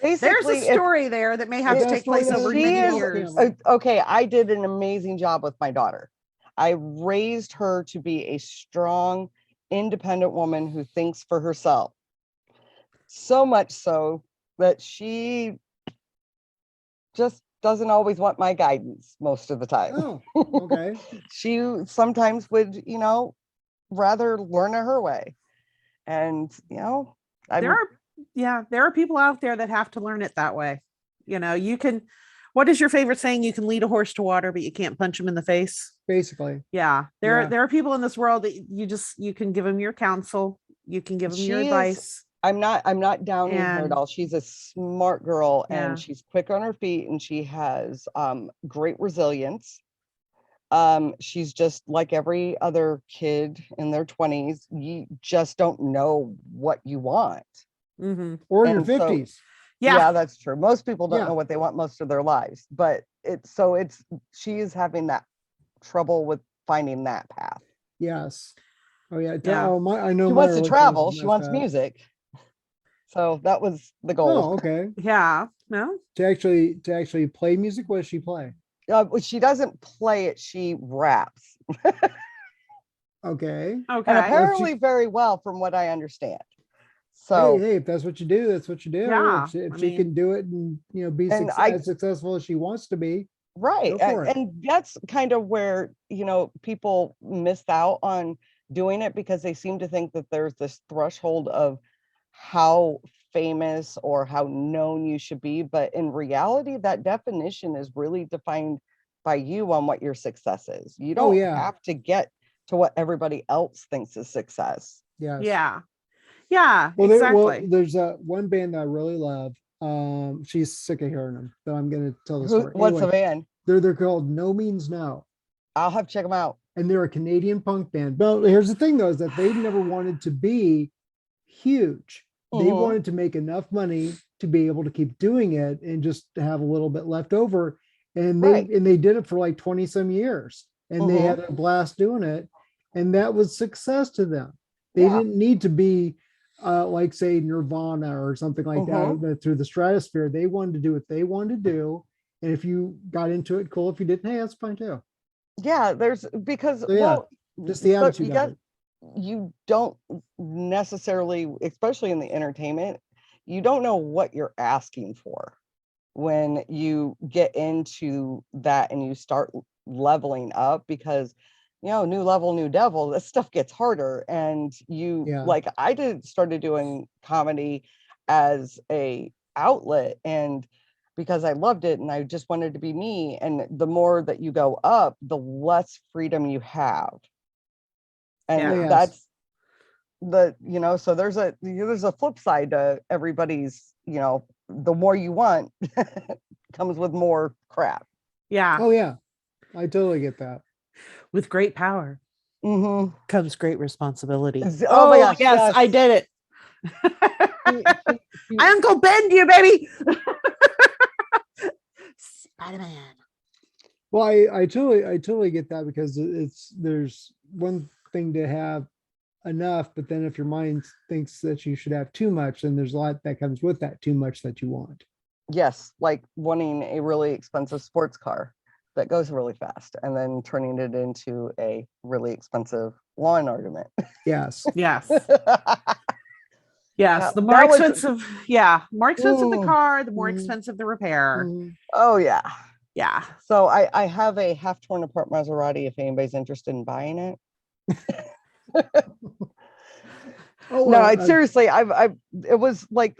There's a story there that may have to take place over many years. Okay, I did an amazing job with my daughter. I raised her to be a strong, independent woman who thinks for herself. So much so that she just doesn't always want my guidance most of the time. Oh, okay. She sometimes would, rather learn it her way. And, there are people out there that have to learn it that way. You can, what is your favorite saying? You can lead a horse to water, but you can't punch him in the face. Basically. Yeah. There are people in this world that you can give them your counsel. You can give them your advice. I'm not downing her at all. She's a smart girl and she's quick on her feet and she has great resilience. She's just like every other kid in their 20s. You just don't know what you want. Mm-hmm. Or in your 50s. Yeah, that's true. Most people don't know what they want most of their lives, but she is having that trouble with finding that path. Yes. Oh yeah. I know she wants to travel. She wants music. So that was the goal. Oh, okay. Yeah. No. To actually play music, what does she play? She doesn't play it. She raps. Okay. And apparently very well, from what I understand. So hey, if that's what you do, that's what you do. Yeah. If she can do it and be as successful as she wants to be. Right. And that's kind of where, people missed out on doing it because they seem to think that there's this threshold of how famous or how known you should be. But in reality, that definition is really defined by you on what your success is. You don't have to get to what everybody else thinks is success. Yes. Yeah. Yeah, well, exactly. There's one band that I really love. She's sick of hearing them, but I'm going to tell the story. What's the band? They're called No Means No. I'll have to check them out. And they're a Canadian punk band. But here's the thing, though, is that they never wanted to be huge. They wanted to make enough money to be able to keep doing it and just have a little bit left over. And they did it for like 20 some years. And they had a blast doing it. And that was success to them. They didn't need to be like, say, Nirvana or something like that through the stratosphere. They wanted to do what they wanted to do. And if you got into it, cool. If you didn't, hey, that's fine too. Yeah, just the attitude. You don't necessarily, especially in the entertainment, you don't know what you're asking for when you get into that and you start leveling up, because new level, new devil, this stuff gets harder. And I started doing comedy as a outlet, and because I loved it and I just wanted to be me. And the more that you go up, the less freedom you have. And that's so there's a flip side to everybody's, the more you want comes with more crap. Yeah. Oh yeah. I totally get that. With great power comes great resspider-Man. Oh my gosh, yes, I did it. I Uncle Ben you, baby. Spider-Man. Well, I totally get that, because there's one thing to have enough, but then if your mind thinks that you should have too much, then there's a lot that comes with that too much that you want. Yes, like wanting a really expensive sports car that goes really fast and then turning it into a really expensive lawn ornament. Yes. Yes. Yes. The more expensive the car, the more expensive the repair. Oh yeah. Yeah. So I have a half torn apart Maserati if anybody's interested in buying it. Seriously, it was like,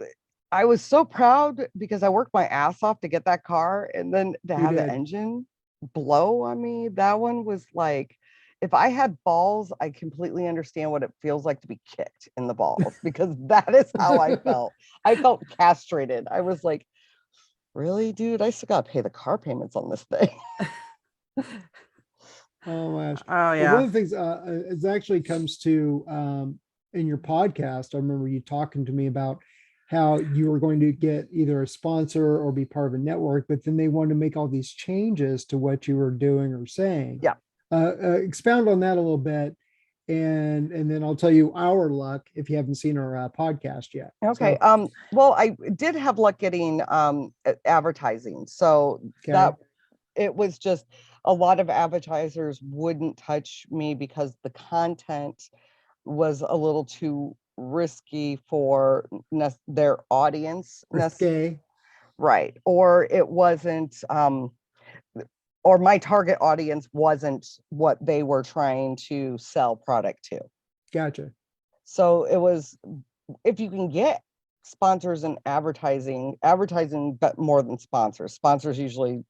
I was so proud because I worked my ass off to get that car, and then to have the engine blow on me, that one was like, if I had balls, I completely understand what it feels like to be kicked in the balls, because that is how I felt. I felt castrated. I was like, really, dude, I still gotta pay the car payments on this thing. Oh my gosh. Oh yeah. Well, one of the things it actually comes to in your podcast, I remember you talking to me about how you were going to get either a sponsor or be part of a network, but then they wanted to make all these changes to what you were doing or saying. Yeah. Expound on that a little bit, and then I'll tell you our luck if you haven't seen our podcast yet. Okay. So, well, I did have luck getting advertising, so that it was just a lot of advertisers wouldn't touch me because the content was a little too risky for their audience. Risque. Right. Or it wasn't, or my target audience wasn't what they were trying to sell product to. Gotcha. So it was, if you can get sponsors and advertising, but more than sponsors usually,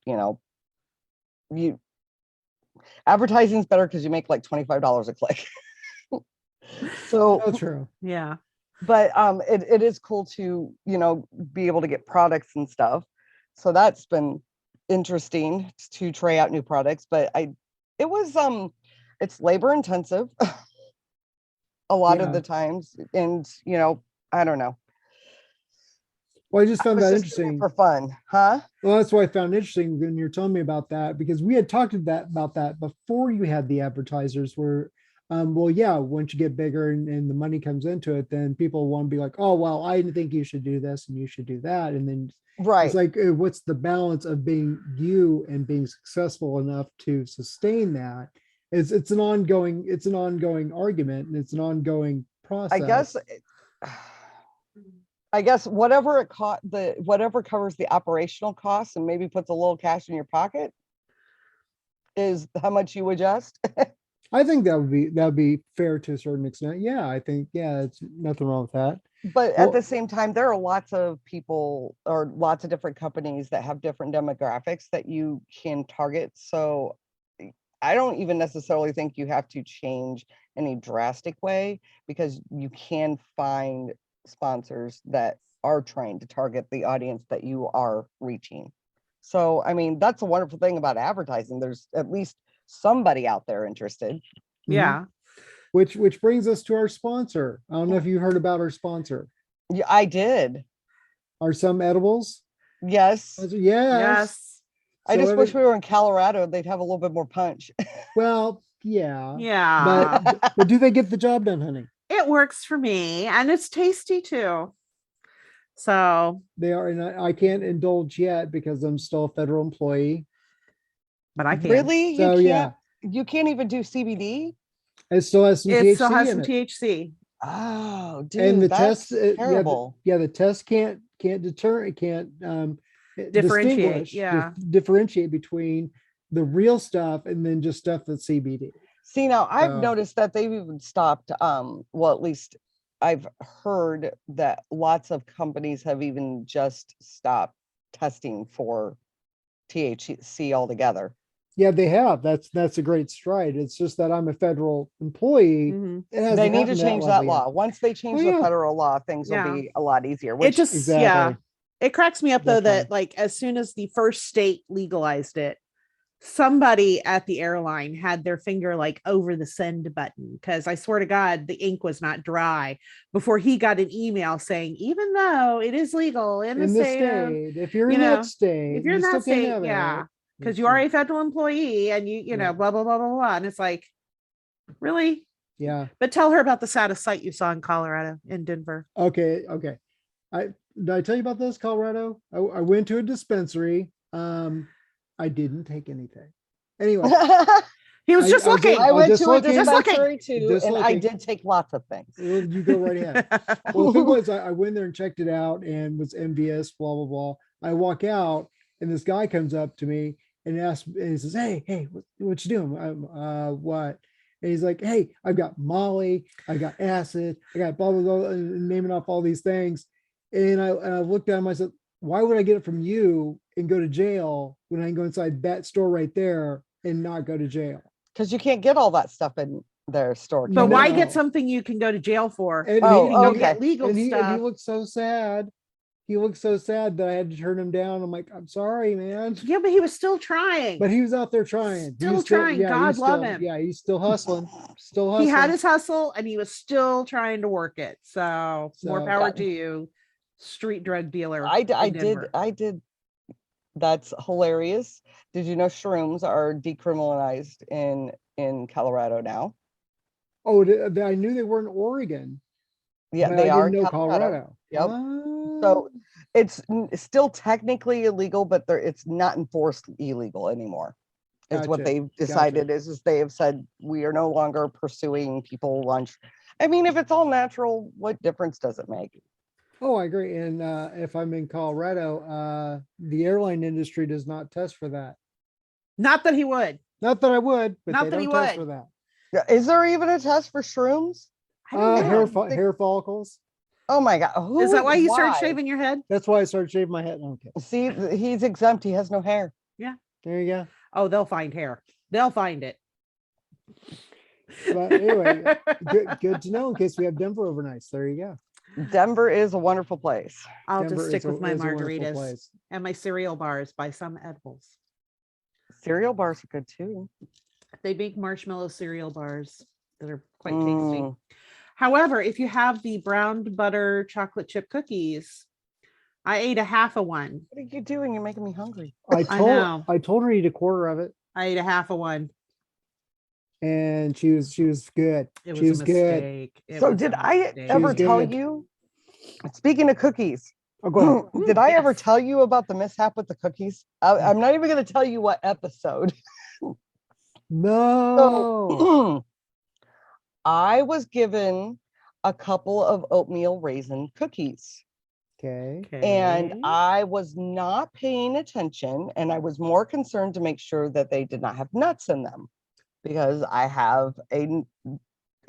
advertising is better because you make like $25 a click. So That's true. Yeah. But it is cool to, be able to get products and stuff. So that's been interesting to try out new products. But it's labor intensive a lot of the times. And, I don't know. Well, I just found that doing it interesting. for fun, huh? Well, that's why I found interesting when you're telling me about that, because we had talked about that before you had the advertisers where, well, yeah, once you get bigger and the money comes into it, then people want to be like, oh, well, I think you should do this and you should do that. And then Right. it's like, what's the balance of being you and being successful enough to sustain that? It's an ongoing argument, and it's an ongoing process. I guess whatever whatever covers the operational costs and maybe puts a little cash in your pocket is how much you adjust. I think that would be fair to a certain extent. Yeah, I think, it's nothing wrong with that. But at the same time, there are lots of people or lots of different companies that have different demographics that you can target. So I don't even necessarily think you have to change any drastic way, because you can find sponsors that are trying to target the audience that you are reaching. So, I mean, that's a wonderful thing about advertising. There's at least somebody out there interested. Yeah. Which brings us to our sponsor. I don't know if you heard about our sponsor. Yeah, I did. Are some edibles? Yes. Yes. I just wish we were in Colorado. They'd have a little bit more punch. Well, yeah. Yeah. But do they get the job done, honey? It works for me, and it's tasty too. So they are, and I can't indulge yet because I'm still a federal employee. But I can. Really? So you can't even do CBD? It still has some THC. It still has in some THC. Oh, dude, and the that's test, terrible. The test can't deter, it can't differentiate. Differentiate between the real stuff and then just stuff that's CBD. See, now I've noticed that they've even stopped, well, at least I've heard that lots of companies have even just stopped testing for THC altogether. Yeah, they have. That's a great stride. It's just that I'm a federal employee. Mm-hmm. They need to change that law. Once they change the federal law, things will be a lot easier. It just it cracks me up though that like as soon as the first state legalized it, somebody at the airline had their finger like over the send button, because I swear to God, the ink was not dry before he got an email saying, even though it is legal in the state, if you're in that state, because you are a federal employee and you know, blah, blah, blah, blah, blah. And it's like, really? Yeah. But tell her about the saddest sight you saw in Colorado, in Denver. Okay. Did I tell you about this, Colorado? I went to a dispensary. I didn't take anything. Anyway. He was just looking. I went to a dispensary too, and I did take lots of things. Well, you go right ahead. Well, the thing was, I went there and checked it out and was envious, blah, blah, blah. I walk out and this guy comes up to me and asks, and he says, hey, what you doing? What? And he's like, hey, I've got Molly, I got acid, I got blah, blah, blah, and naming off all these things. And I looked at him, I said, why would I get it from you and go to jail when I can go inside that store right there and not go to jail? Because you can't get all that stuff in their store. But why get something you can go to jail for? And get legal stuff. And he looked so sad. He looked so sad that I had to turn him down. I'm like, I'm sorry, man. Yeah, but he was still trying. But he was out there trying. Still trying. God love him. Yeah, he's still hustling. He had his hustle and he was still trying to work it. So more power to you, street drug dealer. I did. That's hilarious. Did you know shrooms are decriminalized in Colorado now? Oh, I knew they were in Oregon. Yeah, they are in Colorado. Yep. So it's still technically illegal, but it's not enforced illegal anymore. Is what they've decided. Is they have said we are no longer pursuing people lunch. I mean, if it's all natural, what difference does it make? Oh, I agree. And if I'm in Colorado, the airline industry does not test for that. Not that he would. Not that I would, but Not they that he don't test would. for that. Yeah, is there even a test for shrooms? I don't know. Hair follicles. Oh my God. Is that why you started why? shaving your head? That's why I started shaving my head. Okay. See, he's exempt. He has no hair. Yeah. There you go. Oh, they'll find hair. They'll find it. But anyway, good to know in case we have Denver overnights. There you go. Denver is a wonderful place. I'll Denver just stick is with my is a wonderful margaritas place. and my cereal bars by some edibles. Cereal bars are good too. They make marshmallow cereal bars that are quite tasty. Mm. However, if you have the browned butter chocolate chip cookies, I ate a half of one. What are you doing? You're making me hungry. I know. told her to eat a quarter of it, I ate a half of one. and she was good. It She was was a good. mistake. It So was did a I mistake. ever was tell good. you? Speaking of cookies, Oh, go ahead. did I ever Yes. tell you about the mishap with the cookies? I'm not even going to tell you what episode. No. So, I was given a couple of oatmeal raisin cookies. Okay. And I was not paying attention, and I was more concerned to make sure that they did not have nuts in them, because I have a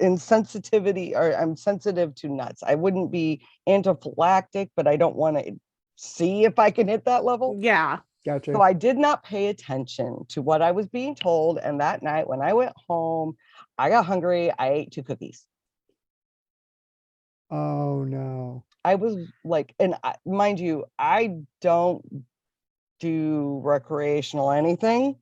insensitivity, or I'm sensitive to nuts. I wouldn't be anaphylactic, but I don't want to see if I can hit that level. Yeah. Gotcha. So I did not pay attention to what I was being told. And that night when I went home, I got hungry. I ate 2 cookies. Oh no. I was like, and mind you, I don't do recreational anything.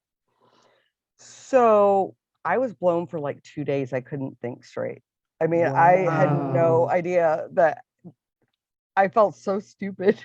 So I was blown for like 2 days. I couldn't think straight. I mean, I had no Wow. idea that I felt so stupid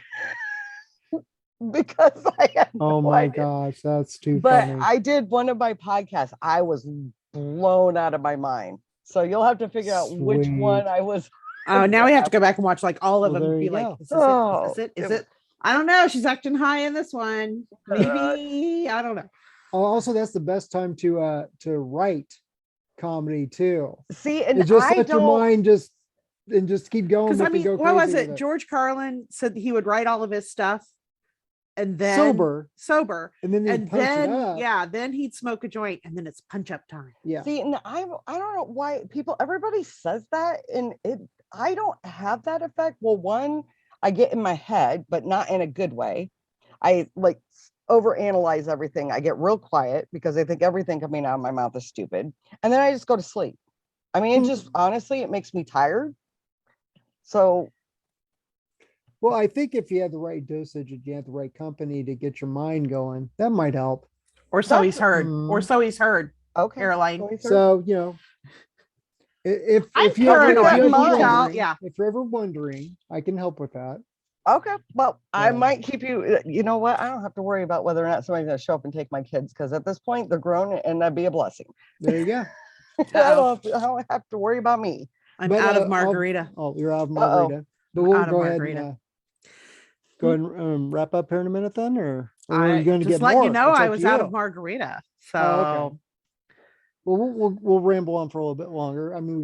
because I had Oh no my idea. gosh, that's too But funny. I did one of my podcasts. I was blown out of my mind. So you'll have to figure out which one Sweet. I was. Oh, now we have to go back and watch like all of Well, them. there And be you like, go. is this it? Is this it? Is it? I don't know. She's acting high in this one. Maybe I don't know. Also, that's the best time to write comedy too. See, and It just I let your don't. mind just keep going. Because I Make it mean, go what was crazy it? with George Carlin said he would write all of his stuff and then sober, and then and punch then it up. yeah, then he'd smoke a joint, and then it's punch up time. Yeah. See, and I don't know why everybody says that, and I don't have that effect. Well, one, I get in my head, but not in a good way. I like overanalyze everything. I get real quiet because I think everything coming out of my mouth is stupid, and then I just go to sleep. I mean, it just honestly, it makes me tired. So, well, I think if you have the right dosage and you have the right company to get your mind going, that might help. Or so he's heard. Or so he's heard. Okay. Caroline. So, you know, if I'm you ever, paranoid. Yeah. if you're ever wondering, I can help with that. Okay. Well, I might keep you. You know what? I don't have to worry about whether or not somebody's going to show up and take my kids, because at this point they're grown, and that'd be a blessing. There you go. I don't have to worry about me. I'm out of margarita. You're out of margarita. But we'll go ahead and wrap up here in a minute then, or are you going to get more? Let you know I was out of margarita. So okay. Well, we'll ramble on for a little bit longer. I mean,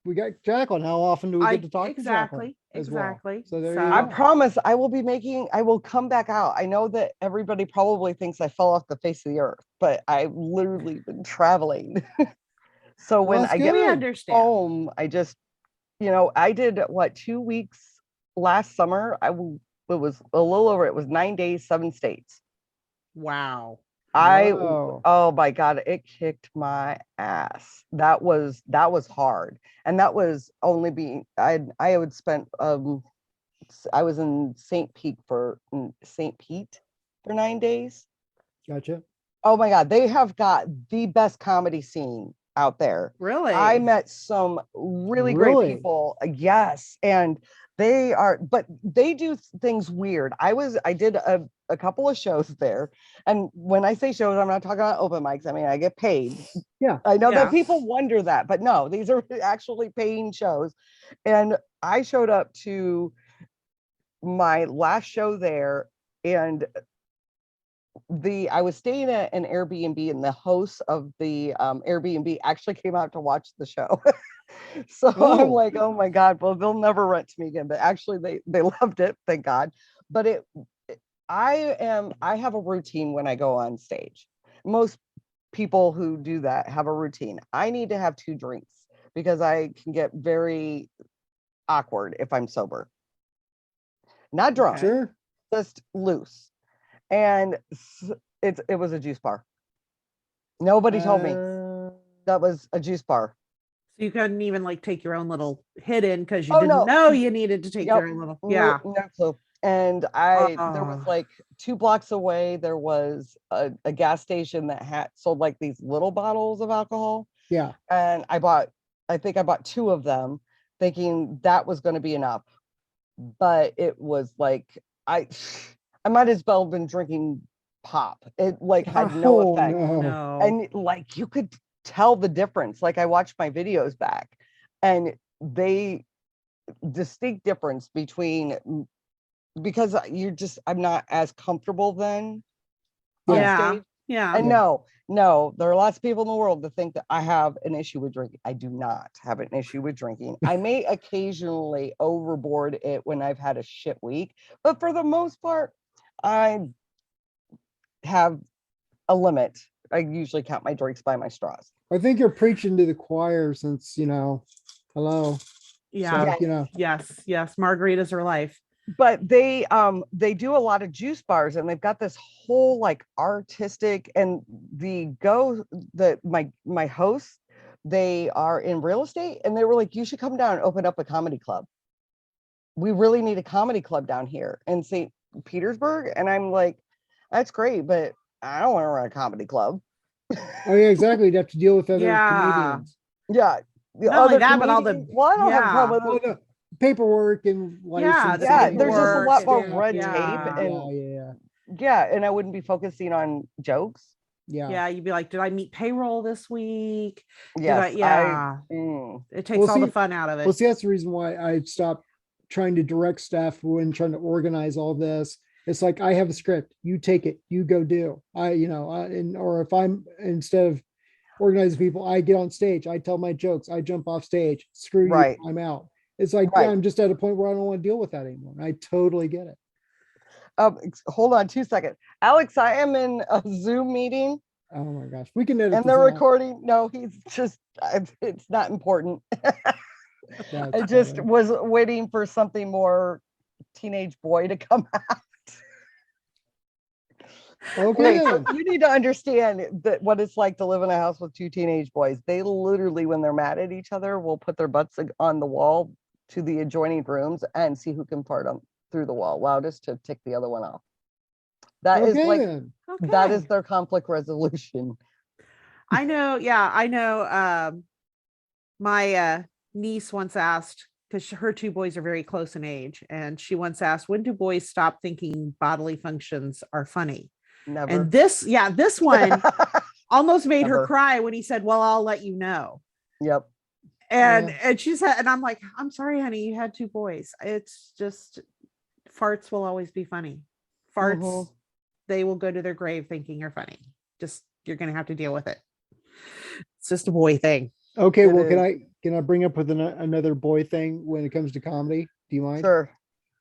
we got Jacklyn. How often do we get to talk to Jacklyn? Exactly. Well? So there you I go. promise I will come back out. I know that everybody probably thinks I fell off the face of the earth, but I've literally been traveling. So when I get home, I just, I did 2 weeks last summer. It was a little over, it was 9 days, 7 states. Wow. Oh my God, it kicked my ass. That was hard. And that was only I would spend, I was in St. Pete for 9 days. Gotcha. Oh my God, they have got the best comedy scene out there. Really? I met some really great people. Yes. And but they do things weird. I did a couple of shows there. And when I say shows, I'm not talking about open mics. I mean, I get paid. Yeah. I know that people wonder that, but no, these are actually paying shows. And I showed up to my last show there, and I was staying at an Airbnb, and the host of the Airbnb actually came out to watch the show. So I'm like, oh my God, well, they'll never rent to me again. But actually they loved it, thank God. But I have a routine when I go on stage. Most people who do that have a routine. I need to have 2 drinks because I can get very awkward if I'm sober. Not drunk, Sure. just loose. And it was a juice bar. Nobody told me that was a juice bar. So you couldn't even like take your own little hit in because you didn't know you needed to take your own little. Yeah. No clue. And there was like 2 blocks away, there was a gas station that sold like these little bottles of alcohol. Yeah. And I think I bought 2 of them thinking that was going to be enough. But it was like, I might as well have been drinking pop. It like had no effect. No. And like you could tell the difference. Like I watched my videos back, and distinct difference between, because I'm not as comfortable then on stage. Yeah. And no, there are lots of people in the world that think that I have an issue with drinking. I do not have an issue with drinking. I may occasionally overboard it when I've had a shit week, but for the most part, I have a limit. I usually count my drinks by my straws. I think you're preaching to the choir since, hello. Yeah. So, Yes. Margaritas are life. But they do a lot of juice bars, and they've got this whole like artistic, and my hosts, they are in real estate, and they were like, you should come down and open up a comedy club. We really need a comedy club down here in St. Petersburg. And I'm like, that's great, but I don't want to run a comedy club. Oh yeah, exactly. You'd have to deal with other comedians. Yeah. Not only that, but all the I don't have a problem with the paperwork and license. There's just a lot more red tape, and and I wouldn't be focusing on jokes. Yeah, you'd be like, did I meet payroll this week? Yes. It takes all the fun out of it. Well, see, that's the reason why I stopped trying to direct staff when trying to organize all this. It's like, I have a script, you take it, you go do. Or if I'm, instead of organizing people, I get on stage, I tell my jokes, I jump off stage, screw you, I'm out. It's like, I'm just at a point where I don't want to deal with that anymore. I totally get it. Hold on 2 seconds. Alex, I am in a Zoom meeting. Oh my gosh. We can edit. And they're recording. No, it's not important. I just was waiting for something more teenage boy to come out. Okay. So you need to understand that what it's like to live in a house with 2 teenage boys. They literally, when they're mad at each other, will put their butts on the wall to the adjoining rooms and see who can fart them through the wall loudest to tick the other one off. That is that is their conflict resolution. I know. Yeah, I know. My niece once asked, because her 2 boys are very close in age, and she once asked, when do boys stop thinking bodily functions are funny? Never. And this one almost made her cry when he said, well, I'll let you know. Yep. And she said, and I'm like, I'm sorry, honey, you had 2 boys. It's just, farts will always be funny. Farts, they will go to their grave thinking you're funny. Just, you're going to have to deal with it. It's just a boy thing. Okay. Well, can I bring up with another boy thing when it comes to comedy? Do you mind? Sure.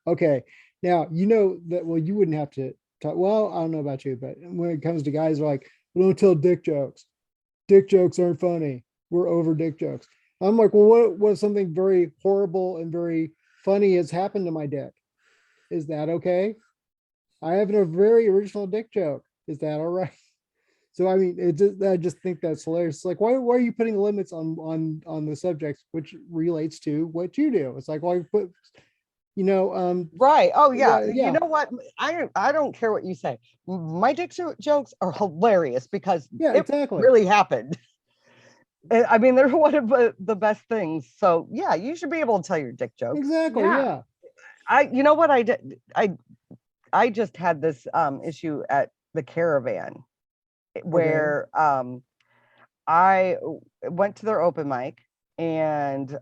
Okay. Now, that, you wouldn't have to talk. Well, I don't know about you, but when it comes to guys like, well, don't tell dick jokes. Dick jokes aren't funny. We're over dick jokes. I'm like, well, what something very horrible and very funny has happened to my dick? Is that okay? I have a very original dick joke. Is that all right? So, I mean, I just think that's hilarious. It's like, why are you putting limits on the subjects, which relates to what you do? It's like, why put, right. Oh yeah. You know what? I don't care what you say. My dick jokes are hilarious because it really happened. I mean, they're one of the best things. So yeah, you should be able to tell your dick jokes. Exactly. Yeah. You know what I did? I just had this issue at the Caravan where I went to their open mic, and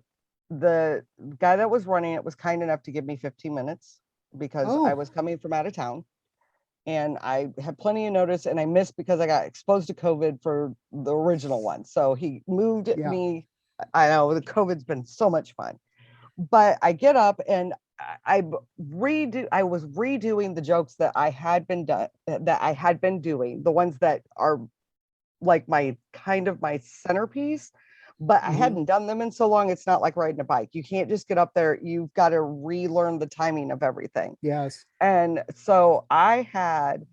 the guy that was running it was kind enough to give me 15 minutes because I was coming from out of town. and I had plenty of notice, and I missed because I got exposed to COVID for the original one. So he moved me. I know the COVID's been so much fun, but I get up and I was redoing the jokes that I had been doing, the ones that are like my centerpiece, but I hadn't done them in so long. It's not like riding a bike. You can't just get up there. You've got to relearn the timing of everything. Yes. And so I had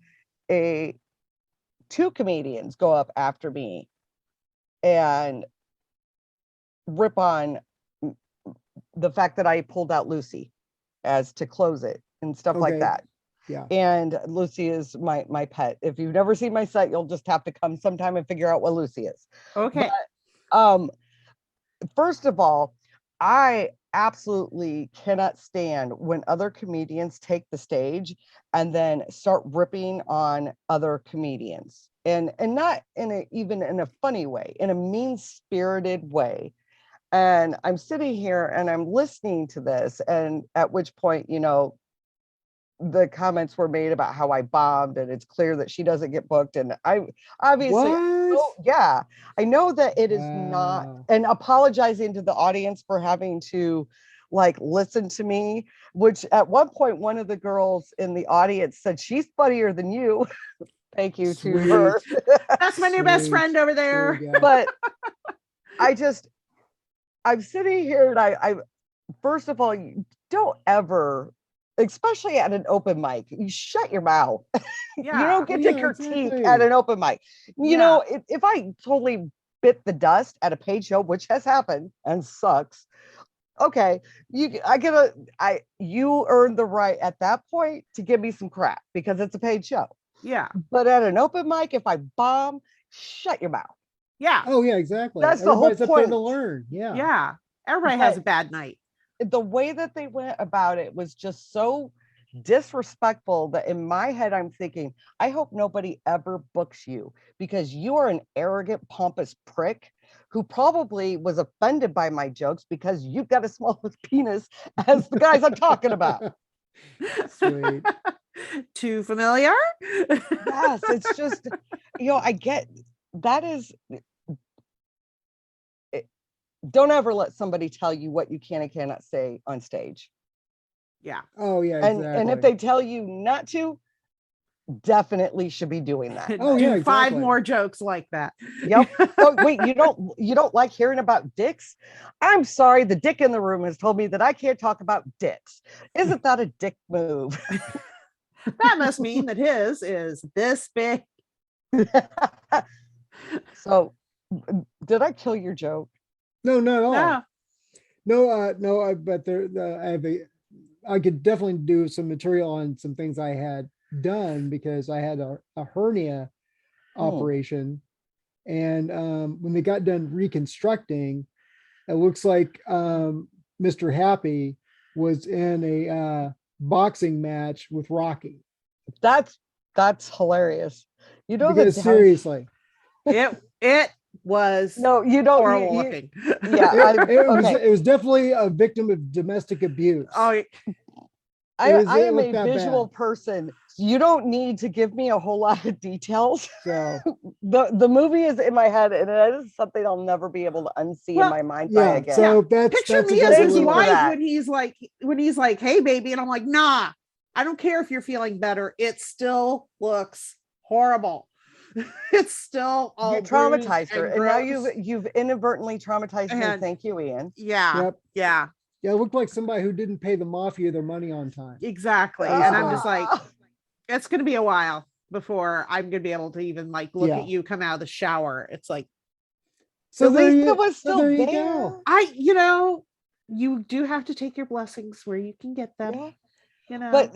two comedians go up after me and rip on the fact that I pulled out Lucy as to close it and stuff like that. Yeah. And Lucy is my pet. If you've never seen my set, you'll just have to come sometime and figure out what Lucy is. Okay. But, first of all, I absolutely cannot stand when other comedians take the stage and then start ripping on other comedians, and not even in a funny way, in a mean-spirited way. And I'm sitting here and I'm listening to this, and at which point, the comments were made about how I bombed, and it's clear that she doesn't get booked. And I obviously, I know that it is not, and apologizing to the audience for having to listen to me, which at one point, one of the girls in the audience said, she's funnier than you. Thank you to her. That's my new best friend over there. But I'm sitting here and I first of all, you don't ever, especially at an open mic, you shut your mouth. You don't get to critique at an open mic. You know, if I totally bit the dust at a paid show, which has happened and sucks, okay, you earned the right at that point to give me some crap because it's a paid show. Yeah. But at an open mic, if I bomb, shut your mouth. Yeah. Oh yeah, exactly. That's everybody's the whole point. Up there to learn. Yeah. Yeah. Everybody has a bad night. The way that they went about it was just so disrespectful that in my head I'm thinking, I hope nobody ever books you because you are an arrogant, pompous prick who probably was offended by my jokes because you've got as small a penis as the guys I'm talking about. Sweet. Too familiar? Yes, it's just, I get that is. Don't ever let somebody tell you what you can and cannot say on stage. Yeah. Oh yeah. Exactly. And if they tell you not to, definitely should be doing that. Oh yeah. Exactly. 5 more jokes like that. Yep. Oh, wait, you don't like hearing about dicks? I'm sorry, the dick in the room has told me that I can't talk about dicks. Isn't that a dick move? That must mean that his is this big. So, did I kill your joke? No, not at all. No. But I could definitely do some material on some things I had done because I had a hernia operation, and when they got done reconstructing, it looks like Mr. Happy was in a boxing match with Rocky. That's hilarious. Seriously, it was horrible looking. Yeah, it was definitely a victim of domestic abuse. Oh, I am a visual person. You don't need to give me a whole lot of details. So the movie is in my head, and it is something I'll never be able to unsee in my mind's eye again. So that's picture me as his wife when he's like, "Hey, baby," and I'm like, "Nah, I don't care if you're feeling better. It still looks horrible." It's still all you traumatized her, and now you've inadvertently traumatized me. Thank you, Ian. Yeah. Yep. Yeah. Yeah, it looked like somebody who didn't pay the mafia their money on time. Exactly. And I'm just like, it's going to be a while before I'm going to be able to even look at you come out of the shower. It's like, so at least it was still there. You go. You do have to take your blessings where you can get them. Yeah. But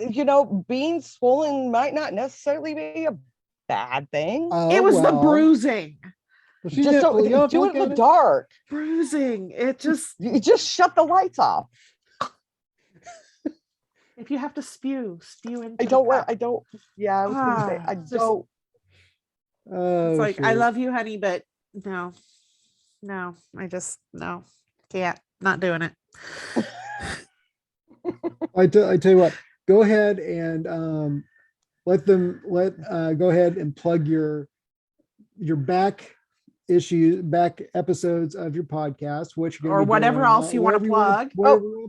being swollen might not necessarily be a bad thing. It was the bruising. Well, do it in the dark. Bruising. You just shut the lights off. If you have to spew into I don't. Yeah, I was gonna say I don't. It's like, I love you, honey, but no, I just can't. Not doing it. I tell you what. Go ahead and go ahead and plug your back episodes of your podcast, which or whatever else you want to plug.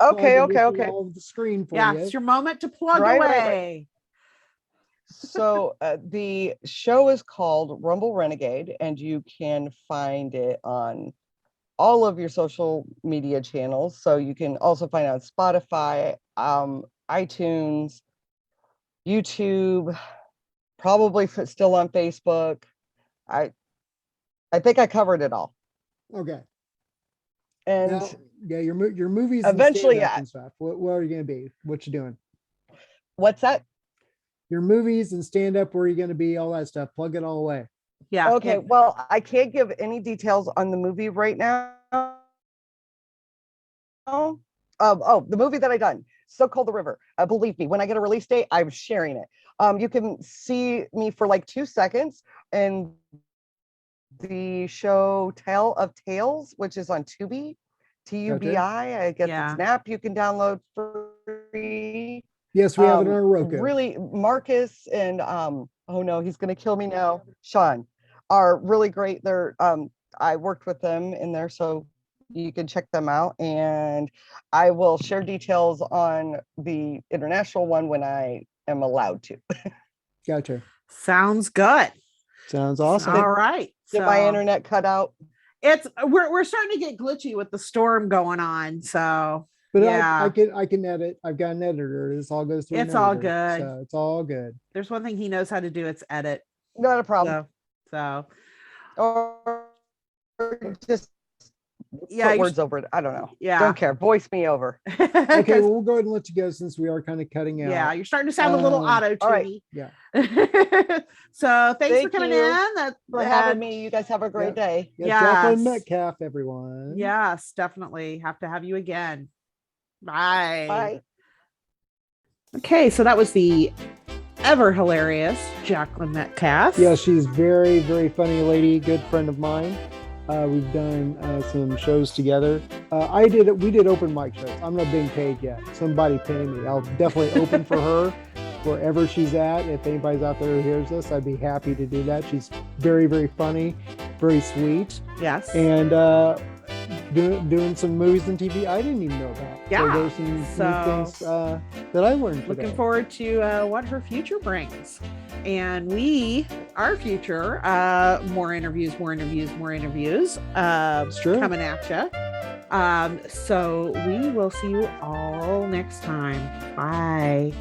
Okay. All of the screen for you. It's your moment to plug away. Right. So the show is called Rumble Renegade, and you can find it on all of your social media channels. So you can also find it on Spotify, iTunes, YouTube, probably still on Facebook. I think I covered it all. Okay. And now, your movies eventually, and stuff. What are you going to be? What you doing? What's that? Your movies and stand up. Where are you going to be? All that stuff. Plug it all away. Yeah. Okay. Well, I can't give any details on the movie right now. The movie that I done, So Called the River. Believe me, when I get a release date, I'm sharing it. You can see me for like 2 seconds and the show Tale of Tales, which is on Tubi, Tubi. I guess it's an app you can download for free. Yes, we have it on Roku. Really, Marcus and oh no, he's gonna kill me now. Sean are really great. They're I worked with them in there, so you can check them out. And I will share details on the international one when I am allowed to. Gotcha. Sounds good. Sounds awesome. All right. Did my internet cut out? We're starting to get glitchy with the storm going on. So but yeah, I can edit. I've got an editor. This all goes through. It's all good. So it's all good. There's one thing he knows how to do. It's edit. Not a problem. So or just put words over it. I don't know. Yeah. Don't care. Voice me over. Okay, well, we'll go ahead and let you go since we are kind of cutting out. Yeah, you're starting to sound a little auto-tuney. All right. Yeah. So thanks for coming in. For having me. You guys have a great day. Yeah, Jacklyn Metcalfe, everyone. Yes, definitely. Have to have you again. Bye. Bye. Okay, so that was the ever hilarious Jacklyn Metcalfe. Yeah, she's very, very funny lady, good friend of mine. We've done some shows together. We did open mic shows. I'm not being paid yet. Somebody pay me. I'll definitely open for her wherever she's at. If anybody's out there who hears this, I'd be happy to do that. She's very, very funny, very sweet. Yes. And doing some movies and TV I didn't even know about. Yeah. So there's some new things that I learned today. Looking forward to what her future brings. And our future, more interviews coming at you. So we will see you all next time. Bye.